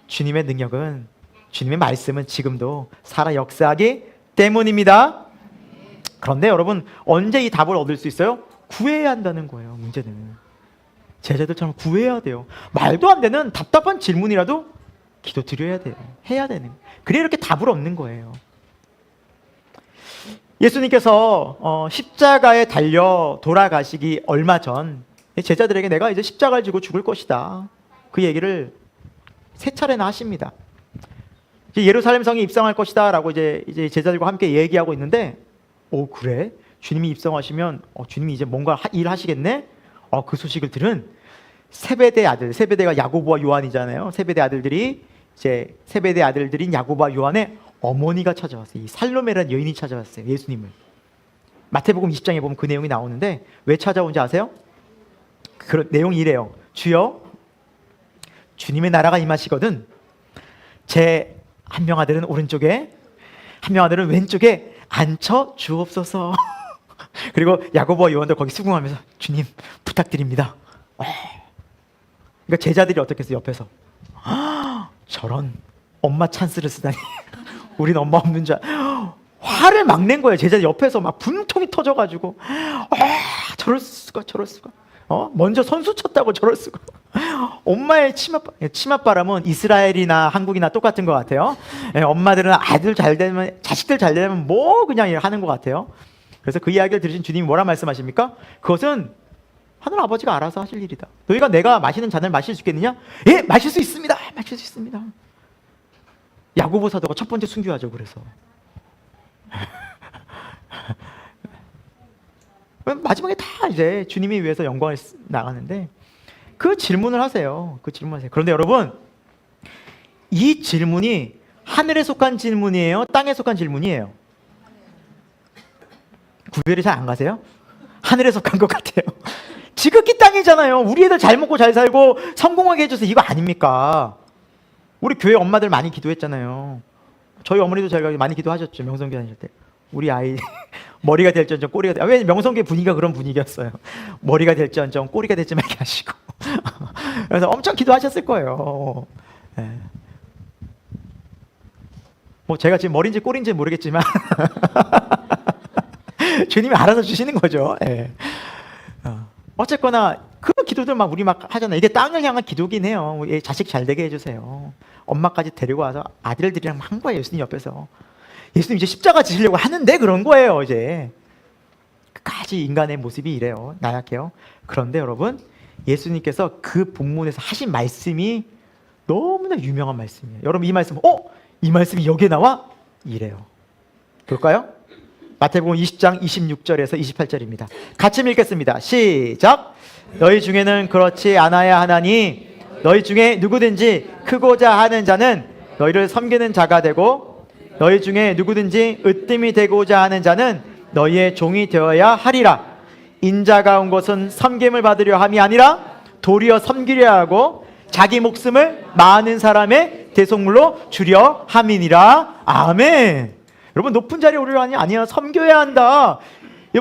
주님의 능력은, 주님의 말씀은 지금도 살아 역사하기 때문입니다. 그런데 여러분, 언제 이 답을 얻을 수 있어요? 구해야 한다는 거예요. 문제는 제자들처럼 구해야 돼요. 말도 안 되는 답답한 질문이라도 기도 드려야 돼요. 해야 되는, 그래야 이렇게 답을 얻는 거예요. 예수님께서 십자가에 달려 돌아가시기 얼마 전 제자들에게 내가 이제 십자가를 지고 죽을 것이다, 그 얘기를 3차례나 하십니다. 예루살렘 성에 입성할 것이다 라고 이제 제자들과 함께 얘기하고 있는데, 그래? 주님이 입성하시면 주님이 이제 뭔가 일하시겠네? 그 소식을 들은 세베대 아들, 세베대가 야고보와 요한이잖아요. 세베대 아들들이 이제 세베대 아들들인 야고보와 요한의 어머니가 찾아왔어요. 이 살로메라는 여인이 찾아왔어요. 예수님을. 마태복음 20장에 보면 그 내용이 나오는데, 왜 찾아온지 아세요? 그 내용이 이래요. 주여, 주님의 나라가 임하시거든 제 한 명 아들은 오른쪽에, 한 명 아들은 왼쪽에 앉혀 주옵소서. 그리고 야고보와 요한도 거기 수긍하면서 주님 부탁드립니다. 그러니까 제자들이 어떻게 했어요? 옆에서 저런 엄마 찬스를 쓰다니. 우린 엄마 없는 줄 화를 막 낸 거예요. 제자들 옆에서 막 분통이 터져가지고 저럴 수가, 저럴 수가. 먼저 선수 쳤다고 저럴 수가. 엄마의 치맛바람은 이스라엘이나 한국이나 똑같은 것 같아요. 엄마들은 아들 잘 되면, 자식들 잘 되면 그냥 하는 것 같아요. 그래서 그 이야기를 들으신 주님이 뭐라 말씀하십니까? 그것은 하늘 아버지가 알아서 하실 일이다. 너희가 내가 마시는 잔을 마실 수 있겠느냐? 예, 마실 수 있습니다. 마실 수 있습니다. 야고보 사도가 첫 번째 순교하죠. 그래서 마지막에 다 이제 주님이 위해서 영광을 나가는데 그 질문을 하세요. 그 질문하세요. 그런데 여러분, 이 질문이 하늘에 속한 질문이에요? 땅에 속한 질문이에요? 구별이 잘 안 가세요? 하늘에 속한 것 같아요. 지극히 땅이잖아요. 우리 애들 잘 먹고 잘 살고 성공하게 해줘서 이거 아닙니까? 우리 교회 엄마들 많이 기도했잖아요. 저희 어머니도 저희가 많이 기도하셨죠. 명성교 다니실 때. 우리 아이 머리가 될지언정 꼬리가 왜 명성교 분위기가 그런 분위기였어요. 머리가 될지언정 꼬리가 되지 말게 하시고 그래서 엄청 기도하셨을 거예요. 네. 뭐 제가 지금 머리인지 꼬리인지 모르겠지만 주님이 알아서 주시는 거죠. 네. 어쨌거나 그 기도들 막 우리 막 하잖아요. 이게 땅을 향한 기도긴 해요. 자식 잘 되게 해주세요. 엄마까지 데리고 와서 아들들이랑 한 거예요. 예수님 옆에서. 예수님 이제 십자가 지시려고 하는데 그런 거예요. 이제 끝까지 인간의 모습이 이래요. 나약해요. 그런데 여러분, 예수님께서 그 본문에서 하신 말씀이 너무나 유명한 말씀이에요. 여러분, 이 말씀, 이 말씀이 여기에 나와? 이래요. 볼까요? 마태복음 20장 26절에서 28절입니다. 같이 읽겠습니다. 시작. 너희 중에는 그렇지 않아야 하나니 너희 중에 누구든지 크고자 하는 자는 너희를 섬기는 자가 되고 너희 중에 누구든지 으뜸이 되고자 하는 자는 너희의 종이 되어야 하리라. 인자가 온 것은 섬김을 받으려 함이 아니라 도리어 섬기려 하고 자기 목숨을 많은 사람의 대속물로 주려 함이니라. 아멘. 여러분, 높은 자리에 오르려 하니 아니야. 섬겨야 한다.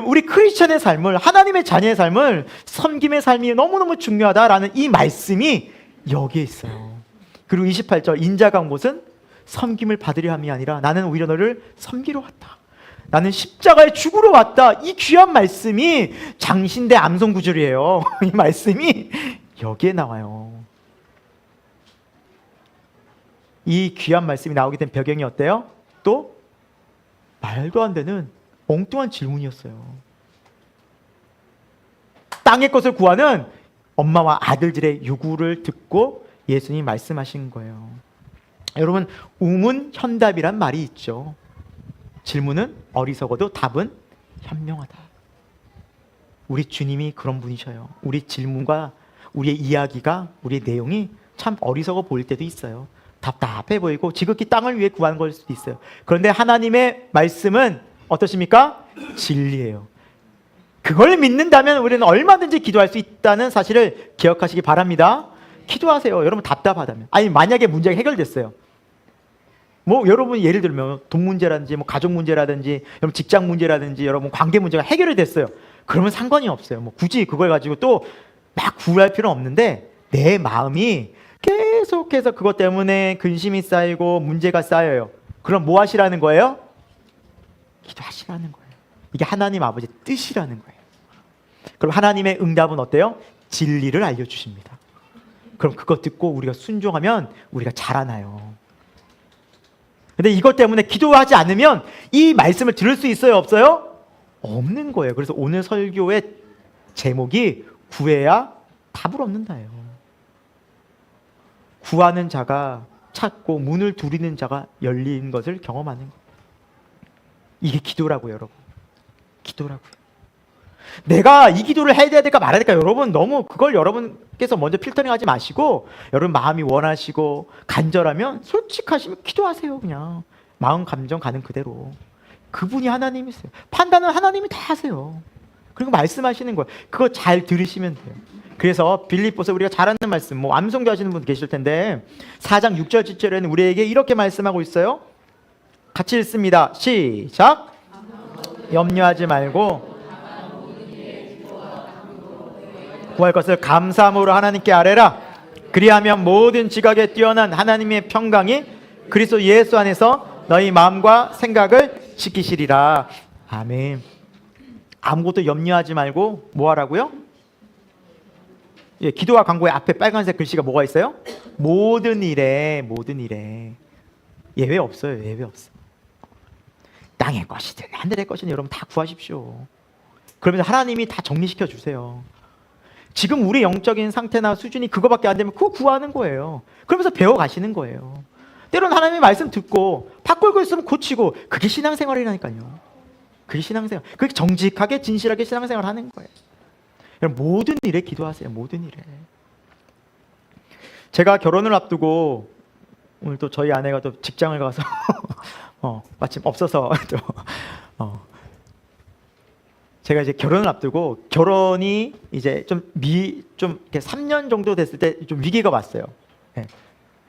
우리 크리스천의 삶을, 하나님의 자녀의 삶을 섬김의 삶이 너무너무 중요하다라는 이 말씀이 여기에 있어요. 그리고 28절, 인자가 온 곳은 섬김을 받으려 함이 아니라 나는 오히려 너를 섬기러 왔다. 나는 십자가에 죽으러 왔다. 이 귀한 말씀이 장신대 암송 구절이에요. 이 말씀이 여기에 나와요. 이 귀한 말씀이 나오게 된 배경이 어때요? 또 말도 안 되는 엉뚱한 질문이었어요. 땅의 것을 구하는 엄마와 아들들의 요구를 듣고 예수님이 말씀하신 거예요. 여러분, 우문현답이란 말이 있죠. 질문은 어리석어도 답은 현명하다. 우리 주님이 그런 분이셔요. 우리 질문과 우리의 이야기가, 우리의 내용이 참 어리석어 보일 때도 있어요. 답답해 보이고 지극히 땅을 위해 구하는 걸 수도 있어요. 그런데 하나님의 말씀은 어떠십니까? 진리예요. 그걸 믿는다면 우리는 얼마든지 기도할 수 있다는 사실을 기억하시기 바랍니다. 기도하세요. 여러분 답답하다면. 아니, 만약에 문제가 해결됐어요. 뭐 여러분 예를 들면 돈 문제라든지 뭐 가족 문제라든지 여러분 직장 문제라든지 여러분 관계 문제가 해결이 됐어요. 그러면 상관이 없어요. 뭐 굳이 그걸 가지고 또 막 구할 필요는 없는데 내 마음이 계속해서 그것 때문에 근심이 쌓이고 문제가 쌓여요. 그럼 뭐 하시라는 거예요? 기도하시라는 거예요. 이게 하나님 아버지의 뜻이라는 거예요. 그럼 하나님의 응답은 어때요? 진리를 알려주십니다. 그럼 그거 듣고 우리가 순종하면 우리가 자라나요. 근데 이것 때문에 기도하지 않으면 이 말씀을 들을 수 있어요? 없어요? 없는 거예요. 그래서 오늘 설교의 제목이 구해야 답을 얻는다예요. 구하는 자가 찾고 문을 두드리는 자가 열린 것을 경험하는 거예요. 이게 기도라고요, 여러분. 기도라고요. 내가 이 기도를 해야 될까 말아야 될까, 여러분 너무 그걸 여러분께서 먼저 필터링 하지 마시고 여러분 마음이 원하시고 간절하면 솔직하시면 기도하세요. 그냥 마음 감정 가는 그대로. 그분이 하나님이세요. 판단은 하나님이 다 하세요. 그리고 말씀하시는 거예요. 그거 잘 들으시면 돼요. 그래서 빌립보서 우리가 잘 아는 말씀, 뭐 암송도 하시는 분 계실 텐데 4장 6절 7절에는 우리에게 이렇게 말씀하고 있어요. 같이 읽습니다. 시작. 염려하지 말고 구할 것을 감사함으로 하나님께 아뢰라. 그리하면 모든 지각에 뛰어난 하나님의 평강이 그리스도 예수 안에서 너희 마음과 생각을 지키시리라. 아멘. 아무것도 염려하지 말고 뭐 하라고요? 예, 기도와 간구의 앞에 빨간색 글씨가 뭐가 있어요? 모든 일에, 모든 일에. 예외 없어요. 예외 없어. 땅의 것이든 하늘의 것이든 여러분 다 구하십시오. 그러면서 하나님이 다 정리시켜 주세요. 지금 우리 영적인 상태나 수준이 그거밖에 안 되면 그거 구하는 거예요. 그러면서 배워가시는 거예요. 때로는 하나님의 말씀 듣고 바꾸고 있으면 고치고, 그게 신앙생활이라니까요. 그게 신앙생활. 그게 정직하게 진실하게 신앙생활 하는 거예요. 여러분 모든 일에 기도하세요. 모든 일에. 제가 결혼을 앞두고 오늘 또 저희 아내가 또 직장을 가서 마침 없어서 또 제가 이제 결혼을 앞두고, 결혼이 이제 좀 이렇게 3년 정도 됐을 때 좀 위기가 왔어요. 예,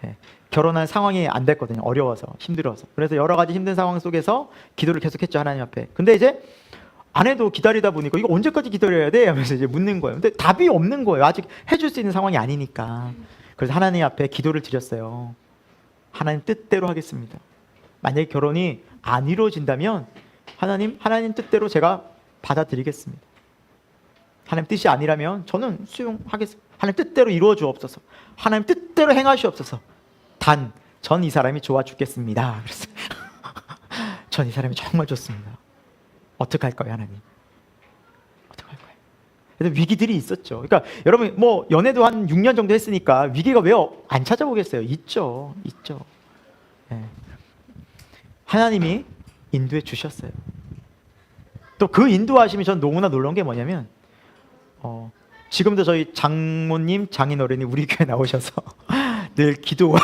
예. 결혼할 상황이 안 됐거든요. 어려워서, 힘들어서. 그래서 여러 가지 힘든 상황 속에서 기도를 계속했죠, 하나님 앞에. 근데 이제 아내도 기다리다 보니까 이거 언제까지 기다려야 돼? 하면서 이제 묻는 거예요. 근데 답이 없는 거예요. 아직 해줄 수 있는 상황이 아니니까. 그래서 하나님 앞에 기도를 드렸어요. 하나님 뜻대로 하겠습니다. 만약에 결혼이 안 이루어진다면 하나님 뜻대로 제가 받아들이겠습니다. 하나님 뜻이 아니라면 저는 수용하겠습니다. 하나님 뜻대로 이루어 주옵소서. 하나님 뜻대로 행하시옵소서. 단, 전 이 사람이 좋아 죽겠습니다. 그랬어요. 전 이 사람이 정말 좋습니다. 어떡할 거예요, 하나님? 어떡할 거예요? 그래서 위기들이 있었죠. 그러니까 여러분 뭐 연애도 한 6년 정도 했으니까 위기가 왜 안 찾아오겠어요? 있죠. 네. 하나님이 인도해 주셨어요. 또 그 인도하심이 전 너무나 놀라운 게 뭐냐면 지금도 저희 장모님, 장인어른이 우리 교회 나오셔서 늘 기도와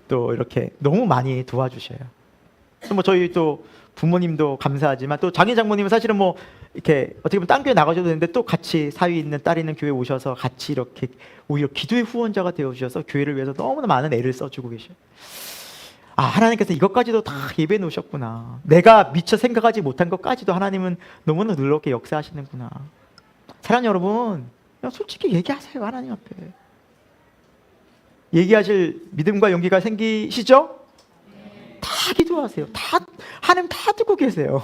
또 이렇게 너무 많이 도와주셔요. 또 뭐 저희 또 부모님도 감사하지만 또 장인 장모님은 사실은 뭐 이렇게 어떻게 보면 딴 교회 나가셔도 되는데 또 같이 사위 있는 딸 있는 교회 오셔서 같이 이렇게 오히려 기도의 후원자가 되어주셔서 교회를 위해서 너무나 많은 애를 써주고 계셔요. 아, 하나님께서 이것까지도 다 예배해 놓으셨구나. 내가 미처 생각하지 못한 것까지도 하나님은 너무나 놀랍게 역사하시는구나. 사랑하는 여러분, 그냥 솔직히 얘기하세요. 하나님 앞에 얘기하실 믿음과 용기가 생기시죠? 다 기도하세요. 하나님 다 듣고 계세요.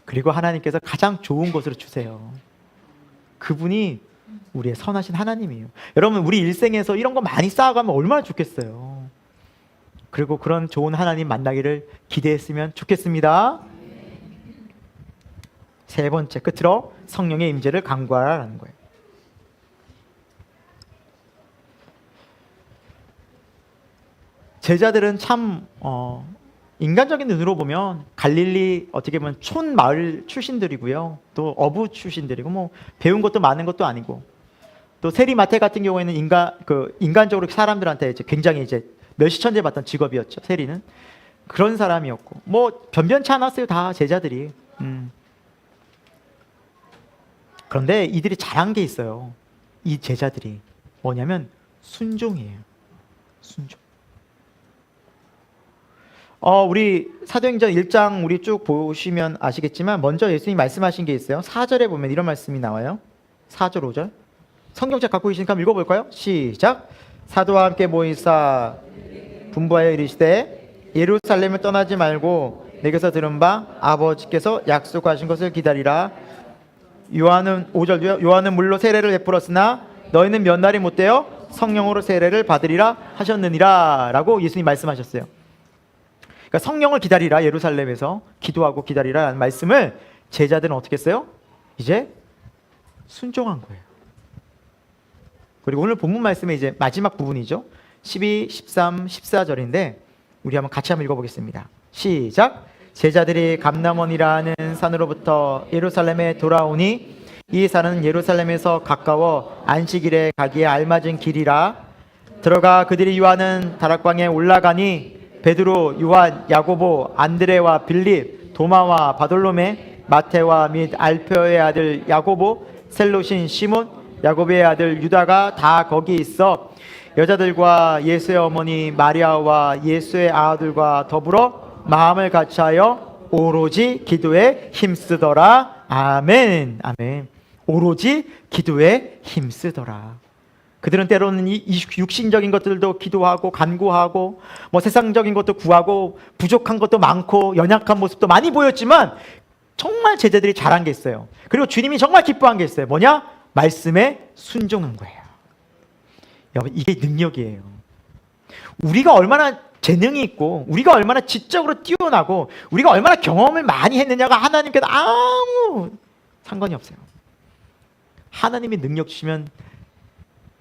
그리고 하나님께서 가장 좋은 것으로 주세요. 그분이 우리의 선하신 하나님이에요. 여러분 우리 일생에서 이런 거 많이 쌓아가면 얼마나 좋겠어요. 그리고 그런 좋은 하나님 만나기를 기대했으면 좋겠습니다. 세 번째, 끝으로 성령의 임재를 간구하라는 거예요. 제자들은 참 인간적인 눈으로 보면 갈릴리 어떻게 보면 촌 마을 출신들이고요. 또 어부 출신들이고 뭐 배운 것도 많은 것도 아니고, 또 세리 마태 같은 경우에는 인간적으로 사람들한테 이제 굉장히 이제 멸시천재 받던 직업이었죠. 세리는 그런 사람이었고 뭐 변변치 않았어요. 다 제자들이. 그런데 이들이 잘한 게 있어요. 이 제자들이 뭐냐면 순종이에요. 순종. 우리 사도행전 1장 우리 쭉 보시면 아시겠지만 먼저 예수님이 말씀하신 게 있어요. 4절에 보면 이런 말씀이 나와요. 4절 5절 성경책 갖고 계시니까 한번 읽어볼까요? 시작. 사도와 함께 모이사 분부하여 이르시되 예루살렘을 떠나지 말고 내게서 들은 바 아버지께서 약속하신 것을 기다리라. 요한은 5절도요. 요한은 물로 세례를 베풀었으나 너희는 몇 날이 못되어 성령으로 세례를 받으리라 하셨느니라 라고 예수님이 말씀하셨어요. 그러니까 성령을 기다리라, 예루살렘에서 기도하고 기다리라는 말씀을 제자들은 어떻게 했어요? 이제 순종한 거예요. 그리고 오늘 본문 말씀의 이제 마지막 부분이죠. 12, 13, 14절인데 우리 한번 같이 한번 읽어보겠습니다. 시작. 제자들이 감람원이라는 산으로부터 예루살렘에 돌아오니 이 산은 예루살렘에서 가까워 안식일에 가기에 알맞은 길이라. 들어가 그들이 유하는 다락방에 올라가니 베드로, 요한, 야고보, 안드레와 빌립, 도마와 바돌로메, 마테와 및 알페오의 아들 야고보, 셀롯인 시몬, 야고보의 아들 유다가 다 거기 있어 여자들과 예수의 어머니 마리아와 예수의 아들과 더불어 마음을 같이하여 오로지 기도에 힘쓰더라. 아멘. 아멘. 오로지 기도에 힘쓰더라. 그들은 때로는 이 육신적인 것들도 기도하고 간구하고 뭐 세상적인 것도 구하고 부족한 것도 많고 연약한 모습도 많이 보였지만 정말 제자들이 잘한 게 있어요. 그리고 주님이 정말 기뻐한 게 있어요. 뭐냐? 말씀에 순종한 거예요. 여러분 이게 능력이에요. 우리가 얼마나 재능이 있고 우리가 얼마나 지적으로 뛰어나고 우리가 얼마나 경험을 많이 했느냐가 하나님께서 아무 상관이 없어요. 하나님이 능력 주시면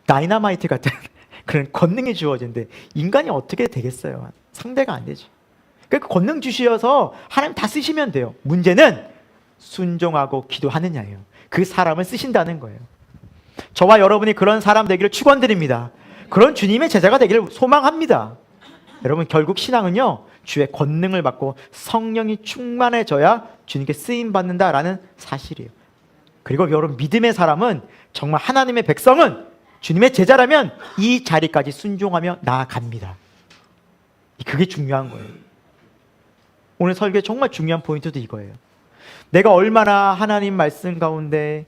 다이너마이트 같은 그런 권능이 주어지는데 인간이 어떻게 되겠어요? 상대가 안 되죠. 그러니까 권능 주셔서 하나님 다 쓰시면 돼요. 문제는 순종하고 기도하느냐예요. 그 사람을 쓰신다는 거예요. 저와 여러분이 그런 사람 되기를 축원드립니다. 그런 주님의 제자가 되기를 소망합니다. 여러분, 결국 신앙은요, 주의 권능을 받고 성령이 충만해져야 주님께 쓰임받는다라는 사실이에요. 그리고 여러분, 믿음의 사람은, 정말 하나님의 백성은 주님의 제자라면 이 자리까지 순종하며 나아갑니다. 그게 중요한 거예요. 오늘 설교의 정말 중요한 포인트도 이거예요. 내가 얼마나 하나님 말씀 가운데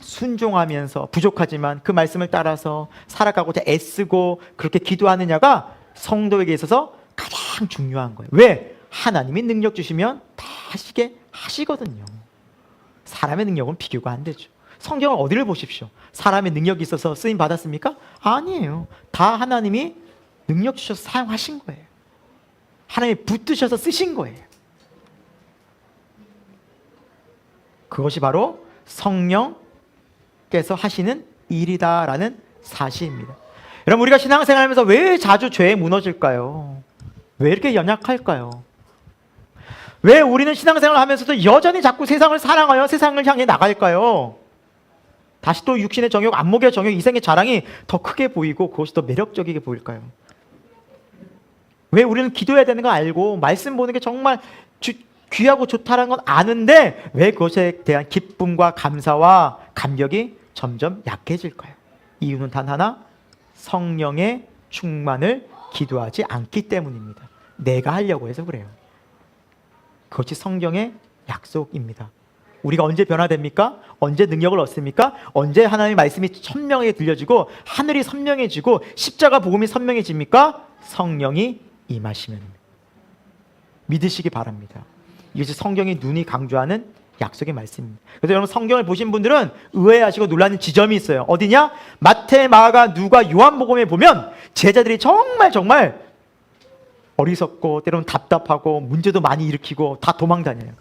순종하면서 부족하지만 그 말씀을 따라서 살아가고자 애쓰고 그렇게 기도하느냐가 성도에게 있어서 가장 중요한 거예요. 왜? 하나님이 능력 주시면 다 하시게 하시거든요. 사람의 능력은 비교가 안 되죠. 성경을 어디를 보십시오. 사람의 능력이 있어서 쓰임 받았습니까? 아니에요. 다 하나님이 능력 주셔서 사용하신 거예요. 하나님이 붙드셔서 쓰신 거예요. 그것이 바로 성령께서 하시는 일이다라는 사실입니다. 여러분, 우리가 신앙생활하면서 왜 자주 죄에 무너질까요? 왜 이렇게 연약할까요? 왜 우리는 신앙생활을 하면서도 여전히 자꾸 세상을 사랑하여 세상을 향해 나갈까요? 다시 또 육신의 정욕, 안목의 정욕, 이생의 자랑이 더 크게 보이고 그것이 더 매력적이게 보일까요? 왜 우리는 기도해야 되는 거 알고 말씀 보는 게 정말 귀하고 좋다는 건 아는데 왜 그것에 대한 기쁨과 감사와 감격이 점점 약해질까요? 이유는 단 하나, 성령의 충만을 기도하지 않기 때문입니다. 내가 하려고 해서 그래요. 그것이 성경의 약속입니다. 우리가 언제 변화됩니까? 언제 능력을 얻습니까? 언제 하나님의 말씀이 선명하게 들려지고 하늘이 선명해지고 십자가 복음이 선명해집니까? 성령이 임하시면. 믿으시기 바랍니다. 이것이 성경이 눈이 강조하는 약속의 말씀입니다. 그래서 여러분, 성경을 보신 분들은 의외하시고 놀라는 지점이 있어요. 어디냐? 마태, 마가, 누가, 요한복음에 보면 제자들이 정말 어리석고 때로는 답답하고 문제도 많이 일으키고 다 도망 다녀요.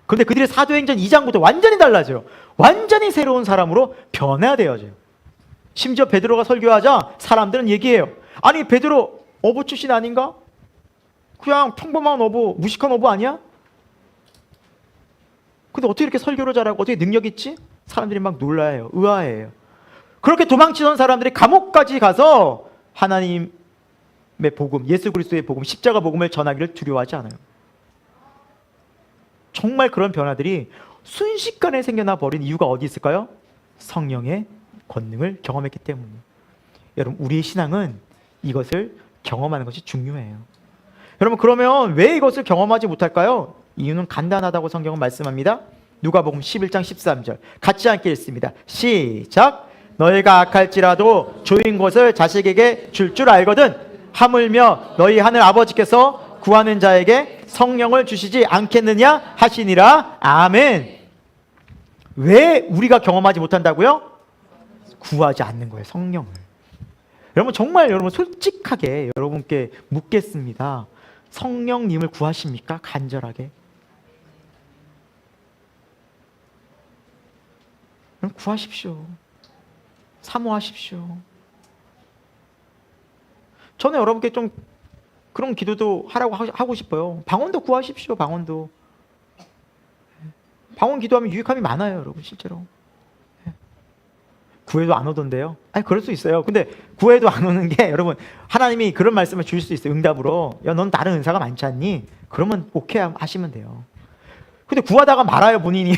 그런데 그들의 사도행전 2장부터 완전히 달라져요. 완전히 새로운 사람으로 변화되어져요. 심지어 베드로가 설교하자 사람들은 얘기해요. 아니, 베드로 어부 출신 아닌가? 그냥 평범한 어부, 무식한 어부 아니야? 근데 어떻게 이렇게 설교를 잘하고 어떻게 능력 있지? 사람들이 막 놀라요. 의아해요. 그렇게 도망치던 사람들이 감옥까지 가서 하나님의 복음, 예수 그리스도의 복음, 십자가 복음을 전하기를 두려워하지 않아요. 정말 그런 변화들이 순식간에 생겨나 버린 이유가 어디 있을까요? 성령의 권능을 경험했기 때문이에요. 여러분, 우리의 신앙은 이것을 경험하는 것이 중요해요. 여러분, 그러면 왜 이것을 경험하지 못할까요? 이유는 간단하다고 성경은 말씀합니다. 누가복음 11장 13절 같이 함께 읽습니다. 시작. 너희가 악할지라도 좋은 것을 자식에게 줄 알거든 하물며 너희 하늘 아버지께서 구하는 자에게 성령을 주시지 않겠느냐 하시니라. 아멘. 왜 우리가 경험하지 못한다고요? 구하지 않는 거예요, 성령을. 여러분, 정말 여러분 솔직하게 여러분께 묻겠습니다. 성령님을 구하십니까? 간절하게. 그럼 구하십시오. 사모하십시오. 저는 여러분께 좀 그런 기도도 하고 싶어요. 방언도 구하십시오. 방언도. 방언 기도하면 유익함이 많아요, 여러분, 실제로. 구해도 안 오던데요. 아니, 그럴 수 있어요. 근데 구해도 안 오는 게 여러분, 하나님이 그런 말씀을 주실 수 있어요. 응답으로. 야, 넌 다른 은사가 많지 않니? 그러면 오케이 하시면 돼요. 근데 구하다가 말아요, 본인이.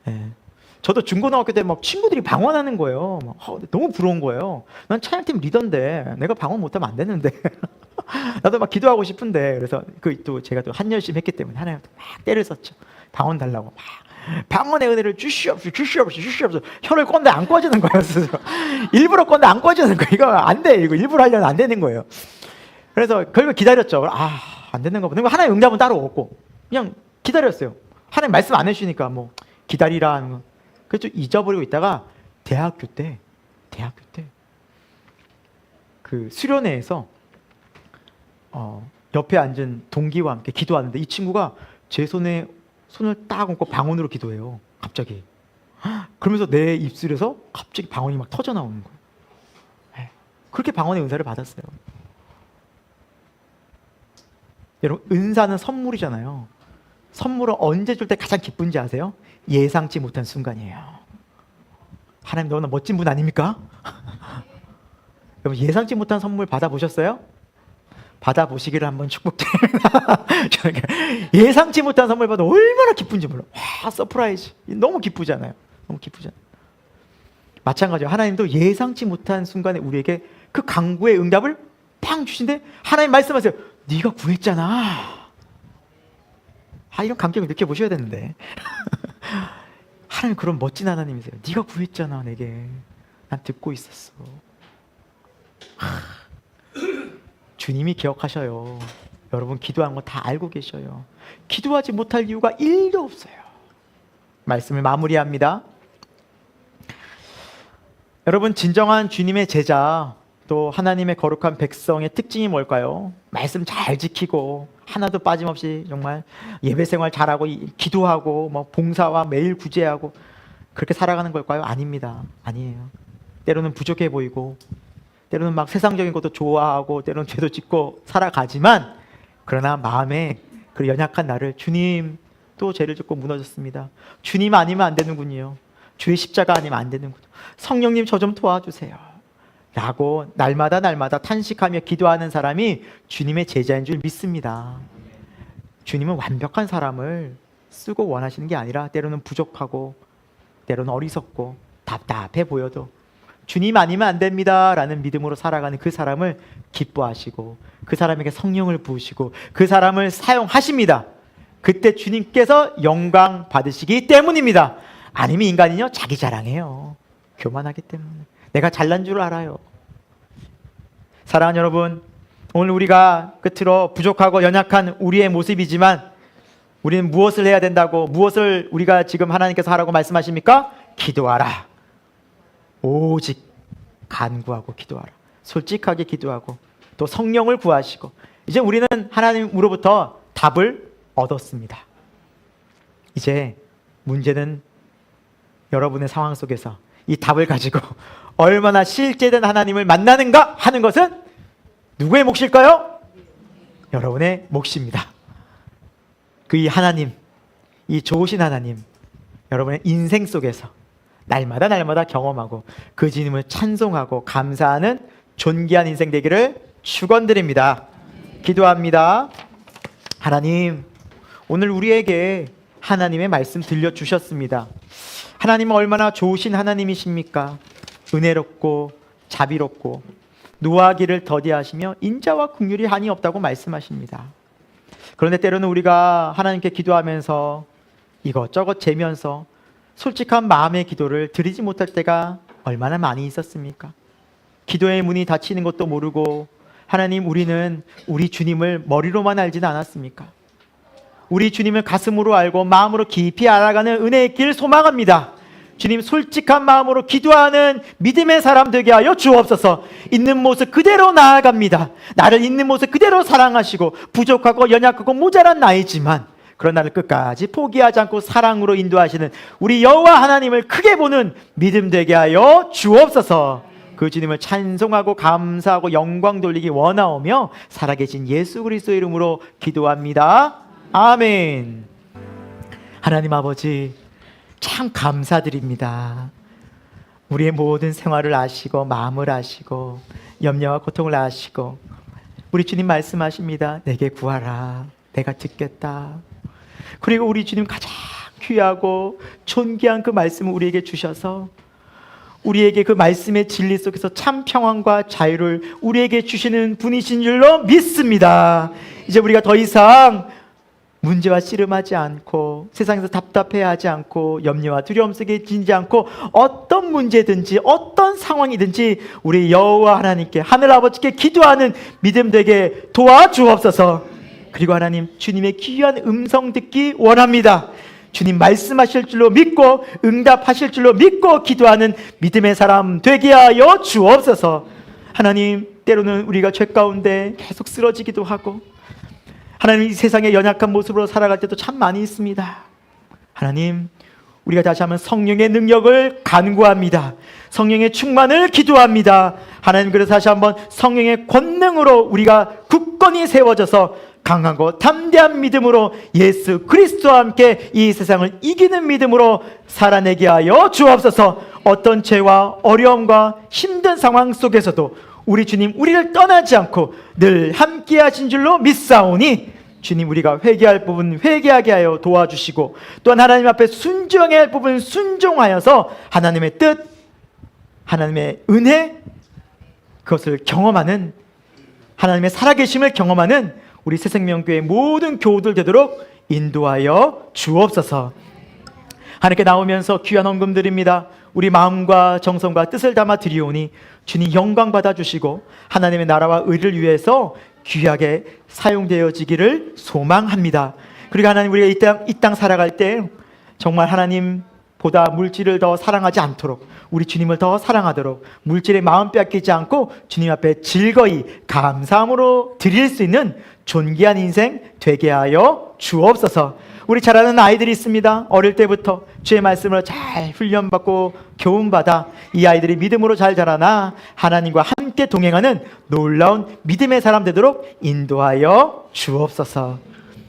네. 저도 중고등학교 때 막 친구들이 방언하는 거예요. 막, 너무 부러운 거예요. 난 찬양팀 리더인데 내가 방언 못하면 안 되는데. 나도 막 기도하고 싶은데. 그래서 또 제가 또 한열심 했기 때문에 하나님한테 막 때를 썼죠. 방언 달라고 막. 방언의 은혜를 주시옵소서. 혀를 껐는데 안 꺼지는 거예요. 일부러 껐는데 안 꺼지는 거예요. 이거 안 돼. 이거 일부러 하려면 안 되는 거예요. 그래서 결국 기다렸죠. 안 되는 거 보다. 하나님 응답은 따로 없고 그냥 기다렸어요. 하나님 말씀 안 해주시니까 뭐 기다리라 하는 거. 그래서 잊어버리고 있다가 대학교 때 그 수련회에서 옆에 앉은 동기와 함께 기도하는데 이 친구가 제 손에 손을 딱 얹고 방언으로 기도해요. 갑자기. 그러면서 내 입술에서 갑자기 방언이 막 터져 나오는 거예요. 네. 그렇게 방언의 은사를 받았어요. 여러분, 은사는 선물이잖아요. 선물을 언제 줄 때 가장 기쁜지 아세요? 예상치 못한 순간이에요. 하나님 너무나 멋진 분 아닙니까? 여러분, 예상치 못한 선물 받아보셨어요? 받아보시기를 한번 축복드립니다. 예상치 못한 선물 받아 얼마나 기쁜지 몰라. 와, 서프라이즈. 너무 기쁘잖아요. 너무 기쁘잖아요. 마찬가지로 하나님도 예상치 못한 순간에 우리에게 그 간구의 응답을 팡 주신데 하나님 말씀하세요. 네가 구했잖아. 이런 감격을 느껴보셔야 되는데. 하나님 그런 멋진 하나님이세요. 네가 구했잖아 내게. 난 듣고 있었어. 주님이 기억하셔요. 여러분 기도한 거 다 알고 계셔요. 기도하지 못할 이유가 1도 없어요. 말씀을 마무리합니다. 여러분, 진정한 주님의 제자, 또 하나님의 거룩한 백성의 특징이 뭘까요? 말씀 잘 지키고 하나도 빠짐없이 정말 예배 생활 잘하고 기도하고 봉사와 매일 구제하고 그렇게 살아가는 걸까요? 아닙니다. 아니에요. 때로는 부족해 보이고 때로는 막 세상적인 것도 좋아하고 때로는 죄도 짓고 살아가지만 그러나 마음에 그 연약한 나를 주님 또 죄를 짓고 무너졌습니다. 주님 아니면 안 되는군요. 주의 십자가 아니면 안 되는군요. 성령님 저 좀 도와주세요. 라고 날마다 탄식하며 기도하는 사람이 주님의 제자인 줄 믿습니다. 주님은 완벽한 사람을 쓰고 원하시는 게 아니라 때로는 부족하고 때로는 어리석고 답답해 보여도 주님 아니면 안 됩니다 라는 믿음으로 살아가는 그 사람을 기뻐하시고 그 사람에게 성령을 부으시고 그 사람을 사용하십니다. 그때 주님께서 영광 받으시기 때문입니다. 아니면 인간은요 자기 자랑해요. 교만하기 때문에. 내가 잘난 줄 알아요. 사랑하는 여러분, 오늘 우리가 끝으로 부족하고 연약한 우리의 모습이지만 우리는 무엇을 해야 된다고, 무엇을 우리가 지금 하나님께서 하라고 말씀하십니까? 기도하라. 오직 간구하고 기도하라. 솔직하게 기도하고 또 성령을 구하시고 이제 우리는 하나님으로부터 답을 얻었습니다. 이제 문제는 여러분의 상황 속에서 이 답을 가지고 얼마나 실제된 하나님을 만나는가 하는 것은 누구의 몫일까요? 여러분의 몫입니다. 그 이 하나님, 이 좋으신 하나님, 여러분의 인생 속에서 날마다 경험하고 그 주님을 찬송하고 감사하는 존귀한 인생 되기를 축원드립니다. 기도합니다. 하나님, 오늘 우리에게 하나님의 말씀 들려주셨습니다. 하나님은 얼마나 좋으신 하나님이십니까? 은혜롭고 자비롭고 노하기를 더디하시며 인자와 긍휼이 한이 없다고 말씀하십니다. 그런데 때로는 우리가 하나님께 기도하면서 이것저것 재면서 솔직한 마음의 기도를 드리지 못할 때가 얼마나 많이 있었습니까? 기도의 문이 닫히는 것도 모르고 하나님, 우리는 우리 주님을 머리로만 알지는 않았습니까? 우리 주님을 가슴으로 알고 마음으로 깊이 알아가는 은혜의 길 소망합니다. 주님, 솔직한 마음으로 기도하는 믿음의 사람 되게 하여 주옵소서. 있는 모습 그대로 나아갑니다. 나를 있는 모습 그대로 사랑하시고 부족하고 연약하고 모자란 나이지만 그런 나를 끝까지 포기하지 않고 사랑으로 인도하시는 우리 여호와 하나님을 크게 보는 믿음 되게 하여 주옵소서. 그 주님을 찬송하고 감사하고 영광 돌리기 원하오며 살아계신 예수 그리스도의 이름으로 기도합니다. 아멘. 하나님 아버지, 참 감사드립니다. 우리의 모든 생활을 아시고 마음을 아시고 염려와 고통을 아시고 우리 주님 말씀하십니다. 내게 구하라. 내가 듣겠다. 그리고 우리 주님 가장 귀하고 존귀한 그 말씀을 우리에게 주셔서 우리에게 그 말씀의 진리 속에서 참 평안과 자유를 우리에게 주시는 분이신 줄로 믿습니다. 이제 우리가 더 이상 문제와 씨름하지 않고 세상에서 답답해하지 않고 염려와 두려움 속에 지지 않고 어떤 문제든지 어떤 상황이든지 우리 여호와 하나님께 하늘 아버지께 기도하는 믿음 되게 도와주옵소서. 그리고 하나님, 주님의 귀한 음성 듣기 원합니다. 주님 말씀하실 줄로 믿고 응답하실 줄로 믿고 기도하는 믿음의 사람 되게 하여 주옵소서. 하나님, 때로는 우리가 죄 가운데 계속 쓰러지기도 하고, 하나님 이 세상의 연약한 모습으로 살아갈 때도 참 많이 있습니다. 하나님, 우리가 다시 한번 성령의 능력을 간구합니다. 성령의 충만을 기도합니다. 하나님, 그래서 다시 한번 성령의 권능으로 우리가 굳건히 세워져서 강하고 담대한 믿음으로 예수 그리스도와 함께 이 세상을 이기는 믿음으로 살아내게 하여 주옵소서. 어떤 죄와 어려움과 힘든 상황 속에서도 우리 주님 우리를 떠나지 않고 늘 함께 하신 줄로 믿사오니, 주님, 우리가 회개할 부분 회개하게 하여 도와주시고, 또한 하나님 앞에 순종해야 할 부분 순종하여서 하나님의 뜻, 하나님의 은혜, 그것을 경험하는, 하나님의 살아계심을 경험하는 우리 새생명교회 모든 교우들 되도록 인도하여 주옵소서. 하나님께 나오면서 귀한 헌금 드립니다. 우리 마음과 정성과 뜻을 담아 드리오니 주님 영광 받아주시고 하나님의 나라와 의를 위해서 귀하게 사용되어지기를 소망합니다. 그리고 하나님, 우리가 이 땅 살아갈 때 정말 하나님보다 물질을 더 사랑하지 않도록, 우리 주님을 더 사랑하도록, 물질에 마음 빼앗기지 않고 주님 앞에 즐거이 감사함으로 드릴 수 있는 존귀한 인생 되게 하여 주옵소서. 우리 잘 아는 아이들이 있습니다. 어릴 때부터 주의 말씀을 잘 훈련받고 교훈받아 이 아이들이 믿음으로 잘 자라나 하나님과 함께 동행하는 놀라운 믿음의 사람 되도록 인도하여 주옵소서.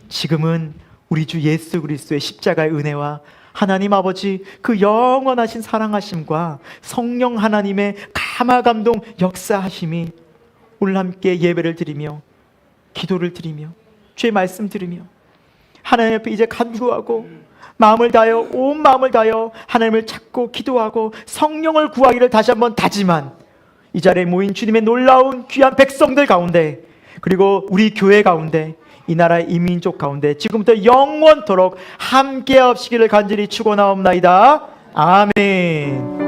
지금은 우리 주 예수 그리스도의 십자가의 은혜와 하나님 아버지 그 영원하신 사랑하심과 성령 하나님의 감화감동 역사하심이 오늘 함께 예배를 드리며 기도를 드리며 주의 말씀 들으며 하나님 앞에 이제 간구하고 마음을 다하여, 온 마음을 다하여 하나님을 찾고 기도하고 성령을 구하기를 다시 한번 다짐한 이 자리에 모인 주님의 놀라운 귀한 백성들 가운데, 그리고 우리 교회 가운데, 이 나라의 이민족 가운데 지금부터 영원토록 함께 하시기를 간절히 축원하옵나이다. 아멘.